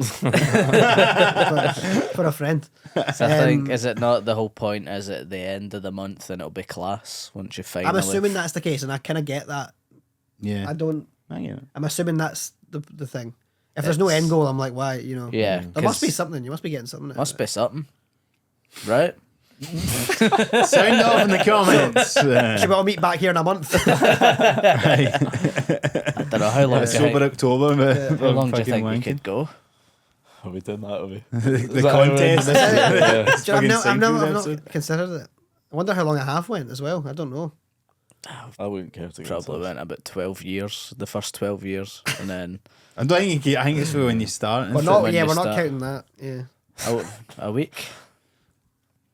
for a friend. So I think is it not the whole point? Is at the end of the month and it'll be class once you finally. I'm assuming that's the case, and I kind of get that. Yeah. I don't. I get it. I'm assuming that's the thing. If there's no end goal, I'm like, why? You know. Yeah, There must be 'cause something. You must be getting something. out of Must it. be something, right? Sound off in the comments. Should we all meet back here in a month? I don't know how long. do you Sober think- October, but How long do you fucking think we wanking. could go? Are we doing that? Are we? The that how we're contest. ending this? Yeah. I've Fucking never Seinfeld not episode. considered it. I I wonder how long a half went as well. I don't know. I wouldn't care to go. Probably went about 12 years, the first 12 years, and then I don't think I think it's when you start. We're and not. when Yeah, you we're not start. counting that. Yeah. a week.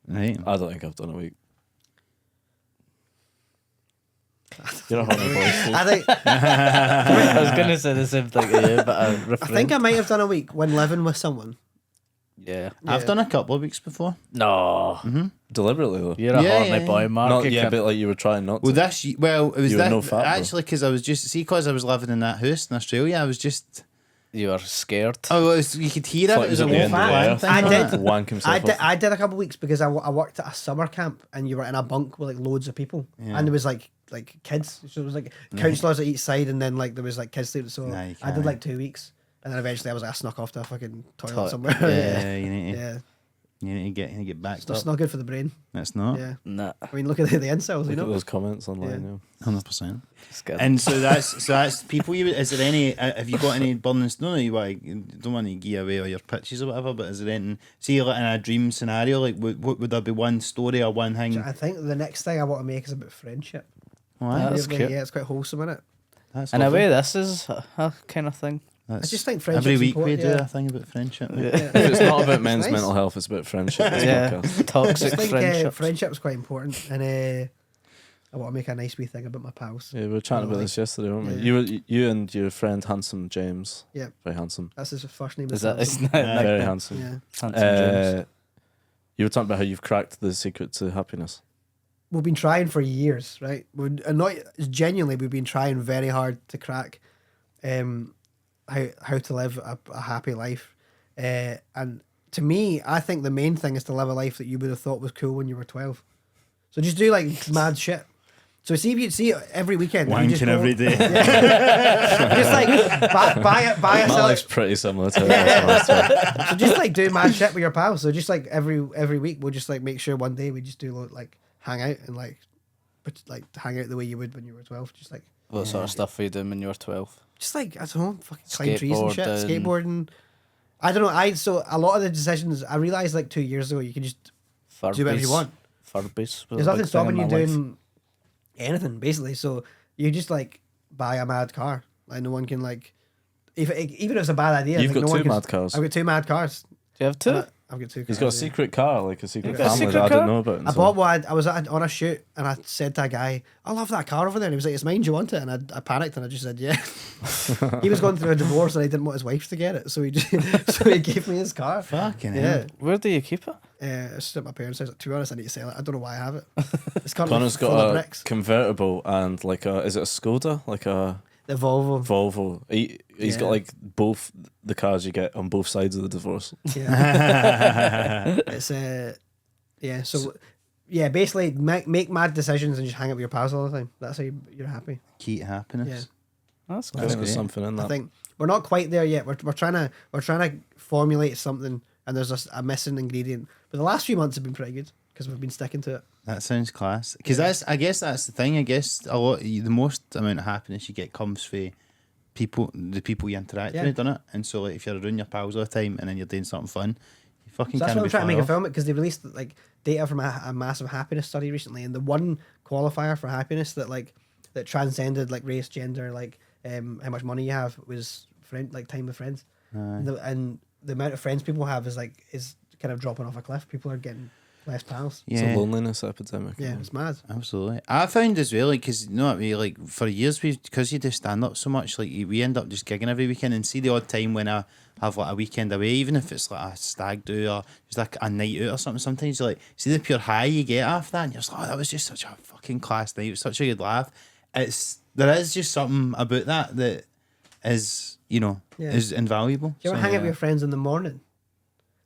Right. I don't think I've done a week. You're a horny boy, Steve. I think. I was going to say the same thing to you, but I I refrained. think I might have done a week when living with someone. Yeah. I've Yeah. done a couple of weeks before. No. Deliberately though. You're a Yeah, horny yeah, boy, yeah. Mark. Not You yeah, can't- but like you were trying not to. Well, it was You were that no fat, bro. actually because I was because I was living in that house in Australia. I was just You were scared. oh, you could hear it. Thought It was he a was at the whole end of the plan earth. thing. I wasn't did. it? wank himself off. I did a couple of weeks because I worked at a summer camp and you were in a bunk with like loads of people Yeah. and there was like kids, so it was like counsellors at each side and then like there was like kids sleeping. So Nah, you I did can't. like 2 weeks and then eventually I was like I snuck off to a fucking toilet Toi- somewhere. Yeah, you need to yeah. you need to get backed It's up. not good for the brain. That's not Yeah. Nah. I mean, look at the incels, you Look at know. those comments online. 100%. Scared. And so that's people. Is there any? Have you got any burning stone? You don't want to give away all your pitches or whatever. But is there anything? See, like in a dream scenario, like what would there be one story or one thing? I think the next thing I want to make is about friendship. What? That's Weirdly, cute. yeah, it's quite wholesome, isn't it? That's In a lovely. way, this is a kind of thing. That's, I just think friendship's every week important, we do yeah. a thing about friendship. mate. Yeah. If it's not about men's nice. mental health, it's about friendship. This Yeah. podcast. I Toxic just think friendship. friendship's quite important, and I want to make a nice wee thing about my pals. Yeah, we were chatting about Like- this yesterday, weren't we? Yeah. You and your friend Handsome James. Yeah. Very handsome. That's his first name. Is that? It's not Very like handsome. Yeah. Handsome James. You were talking about how you've cracked the secret to happiness. We've been trying for years, right? And not genuinely, we've been trying very hard to crack how to live a happy life. And to me, I think the main thing is to live a life that you would have thought was cool when you were 12. So just do like mad shit. So see if you see every weekend, you just Wanking go- every day. just like buy That yourself. looks pretty similar to last one. So just like do mad shit with your pals. So just like every week, we'll just like make sure one day we just do like hang out and like hang out the way you would when you were 12. Just like What sort of stuff were you doing when you were 12? just like I don't know, fucking climb trees and shit, Skateboarding. skateboarding. I don't know. So a lot of the decisions I realized like 2 years ago, you can just Furbies. do whatever you want. Furbies. was There's a nothing big thing stopping in you my life. doing anything basically. So you just like buy a mad car. Like no one can like, even if it's a bad idea. You've like, got no one two can- mad cars. I've got 2 mad cars. Do you have two? I've got 2 cars. He's got a yeah. secret car, like a secret You've got a family secret that I car? didn't know about. I bought one. I was on a shoot and I said to a guy, "I love that car over there." And he was like, "It's mine. Do you want it?" And I panicked and I just said, "Yeah." He was going through a divorce and he didn't want his wife to get it, so he gave me his car. Fucking Yeah, hell. Where do you keep it? it's just at my parents' house. To be honest, I need to sell it. I don't know why I have it. It's currently Connor's full got of a bricks. convertible and like a, is it a Skoda? Like a The Volvo. Volvo. He's got Yeah. like both the cars you get on both sides of the divorce. Yeah. It's yeah. So yeah, basically make mad decisions and just hang out with your pals all the time. That's how you're happy. Key to happiness. Yeah. That's I good. think there's great. something in I that. think we're not quite there yet. We're trying to formulate something, and there's a missing ingredient. But the last few months have been pretty good because we've been sticking to it. That sounds class. Because I guess that's the thing. I guess the most amount of happiness you get comes from the people you interact Yeah. with, doesn't it? And so like if you're around your pals all the time and then you're doing something fun, you fucking So that's can't why be I'm trying to far make a off. film because they released like data from a massive happiness study recently, and the one qualifier for happiness that transcended like race, gender, like how much money you have was time with friends. And the amount of friends people have is kind of dropping off a cliff. People are getting less pals. It's a loneliness epidemic. Yeah, it's mad. Absolutely. I found as well, because you know what I mean, like for years, because you do stand up so much, like we end up just gigging every weekend, and see the odd time when I have like a weekend away, even if it's like a stag do or just like a night out or something, sometimes you like see the pure high you get after that, and you're just like, oh, that was just such a fucking class night, it was such a good laugh. There is just something about that is, Yeah. is invaluable. Do you ever So, hang out yeah. with your friends in the morning?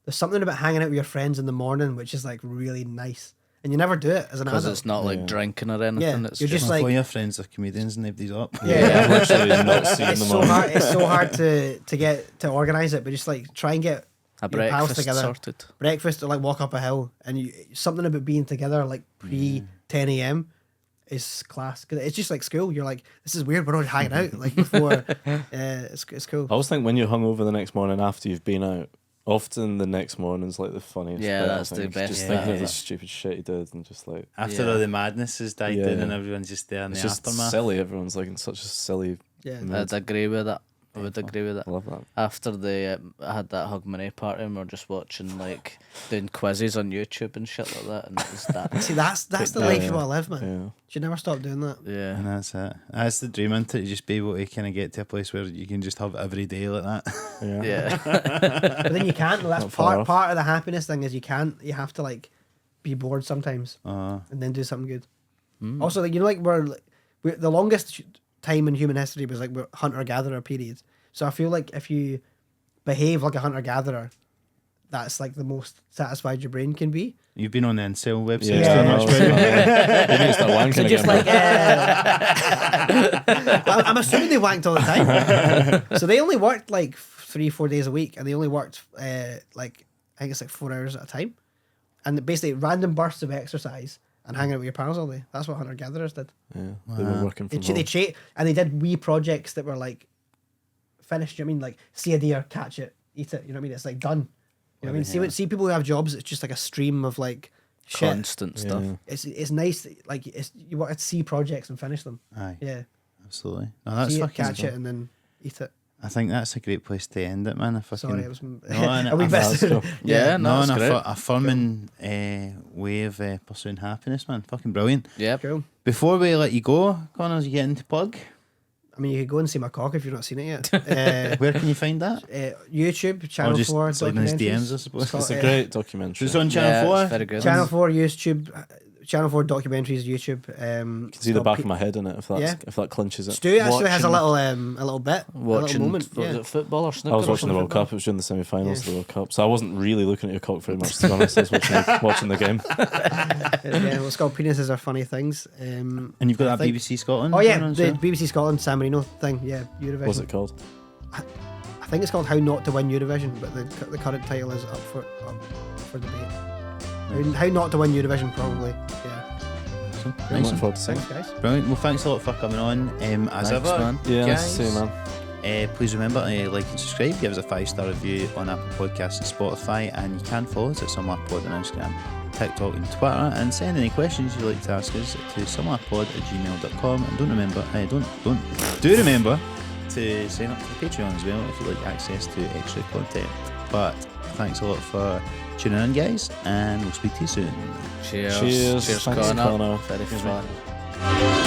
There's something about hanging out with your friends in the morning which is like really nice, and you never do it as an Because adult. it's not like Yeah. drinking or anything. Yeah, It's you're just Well, like- all your friends are comedians and nobody's up. Yeah. I'm literally not seeing It's them so on. hard. It's so hard to get to organize it, but just like try and get a your pals breakfast together. sorted. Breakfast or like walk up a hill, and something about being together like pre 10 a.m. is class. 'Cause it's just like school. You're like, this is weird. We're not hanging out like before. It's cool. I always think when you're hungover the next morning after you've been out, Often the next morning's like the funniest. Yeah, bit, I that's the think. best Just bit, thinking of yeah. the stupid shit he did, and just like After Yeah. all the madness has died down Yeah. and everyone's just there in it's the just aftermath. silly. Everyone's like in such a silly. Yeah. I'd agree with that. I would agree with that. I love that. After I had that Hug Money party, and we were just watching like doing quizzes on YouTube and shit like that, and it was that. See, that's the Yeah, life yeah. you want to live, man. Yeah. Should never stop doing that. Yeah. And that's it. That's the dream, isn't it? To just be able to kind of get to a place where you can just have every day like that. Yeah. Yeah. But then you can't. That's Not far off. part of the happiness thing is you can't. You have to like be bored sometimes Oh, and then do something good. Mm. Also, like we're the longest time in human history was like we're hunter gatherer period. So I feel like if you behave like a hunter gatherer, that's like the most satisfied your brain can be. you've been on the incel website Yeah, so Yeah. much. They need to start wanking So just again, like, bro. I'm assuming they wanked all the time. So they only worked like 3-4 days a week, and they only worked like I think it's like 4 hours at a time, and basically random bursts of exercise and hanging out with your pals all day. That's what hunter gatherers did. Yeah, they were working from home. And they did wee projects that were like finished. You know what I mean, like see a deer, catch it, eat it. You know what I mean? It's like done. You know what I mean? See people who have jobs. It's just like a stream of like shit. Constant stuff. Yeah. It's nice. Like you want to see projects and finish them. Aye, Yeah. absolutely. No, that's See it, fucking. catch it, and then eat it. I think that's a great place to end it, man. I fucking, Sorry, it was and a wee I- That's bit. cool. Yeah, no, and that's great. a affirming way of pursuing happiness, man. Fucking brilliant. Yeah. Cool. Before we let you go, Connor, you get into plug. I mean, you could go and see my cock if you've not seen it yet. Where can you find that? YouTube, Channel just 4. slide in his documentaries. DMs, I suppose. called, It's a great documentary. It's on Yeah, Channel 4. it's very good. Channel 4 YouTube, Channel 4 documentaries YouTube. You can see the back of my head in it if that clinches it. Stu actually has a Watching- little bit, a Watching little moment. was Yeah. it football or snooker? I was or watching the something? World Cup. It was during the semi-finals of the World Cup, so I wasn't really looking at your cock very much. To be honest, I was watching the game. Yeah, well, it's called Penises Are Funny Things. And you've got I that think- BBC Scotland. Oh yeah, one the as well? BBC Scotland San Marino thing. Yeah, Eurovision. What's it called? I think it's called How Not to Win Eurovision, but the current title is up for debate. How Not to Win Eurovision, probably. Yeah. Awesome. I'm Nice looking one. forward to seeing. Thanks, guys. Brilliant. Well, thanks a lot for coming on. As Thanks, ever, man. Yeah, nice guys, to see you, man. please remember to like and subscribe. Give us a 5-star review on Apple Podcasts and Spotify, and you can follow us at SomewherePod on Instagram, TikTok, and Twitter. And send any questions you'd like to ask us to somewherepod@gmail.com. And remember to sign up to the Patreon as well if you'd like access to extra content. But thanks a lot for tuning in, guys, and we'll speak to you soon. Cheers. Cheers. Cheers, Thanks, Connor. Connor. Very Cheers, fun. mate.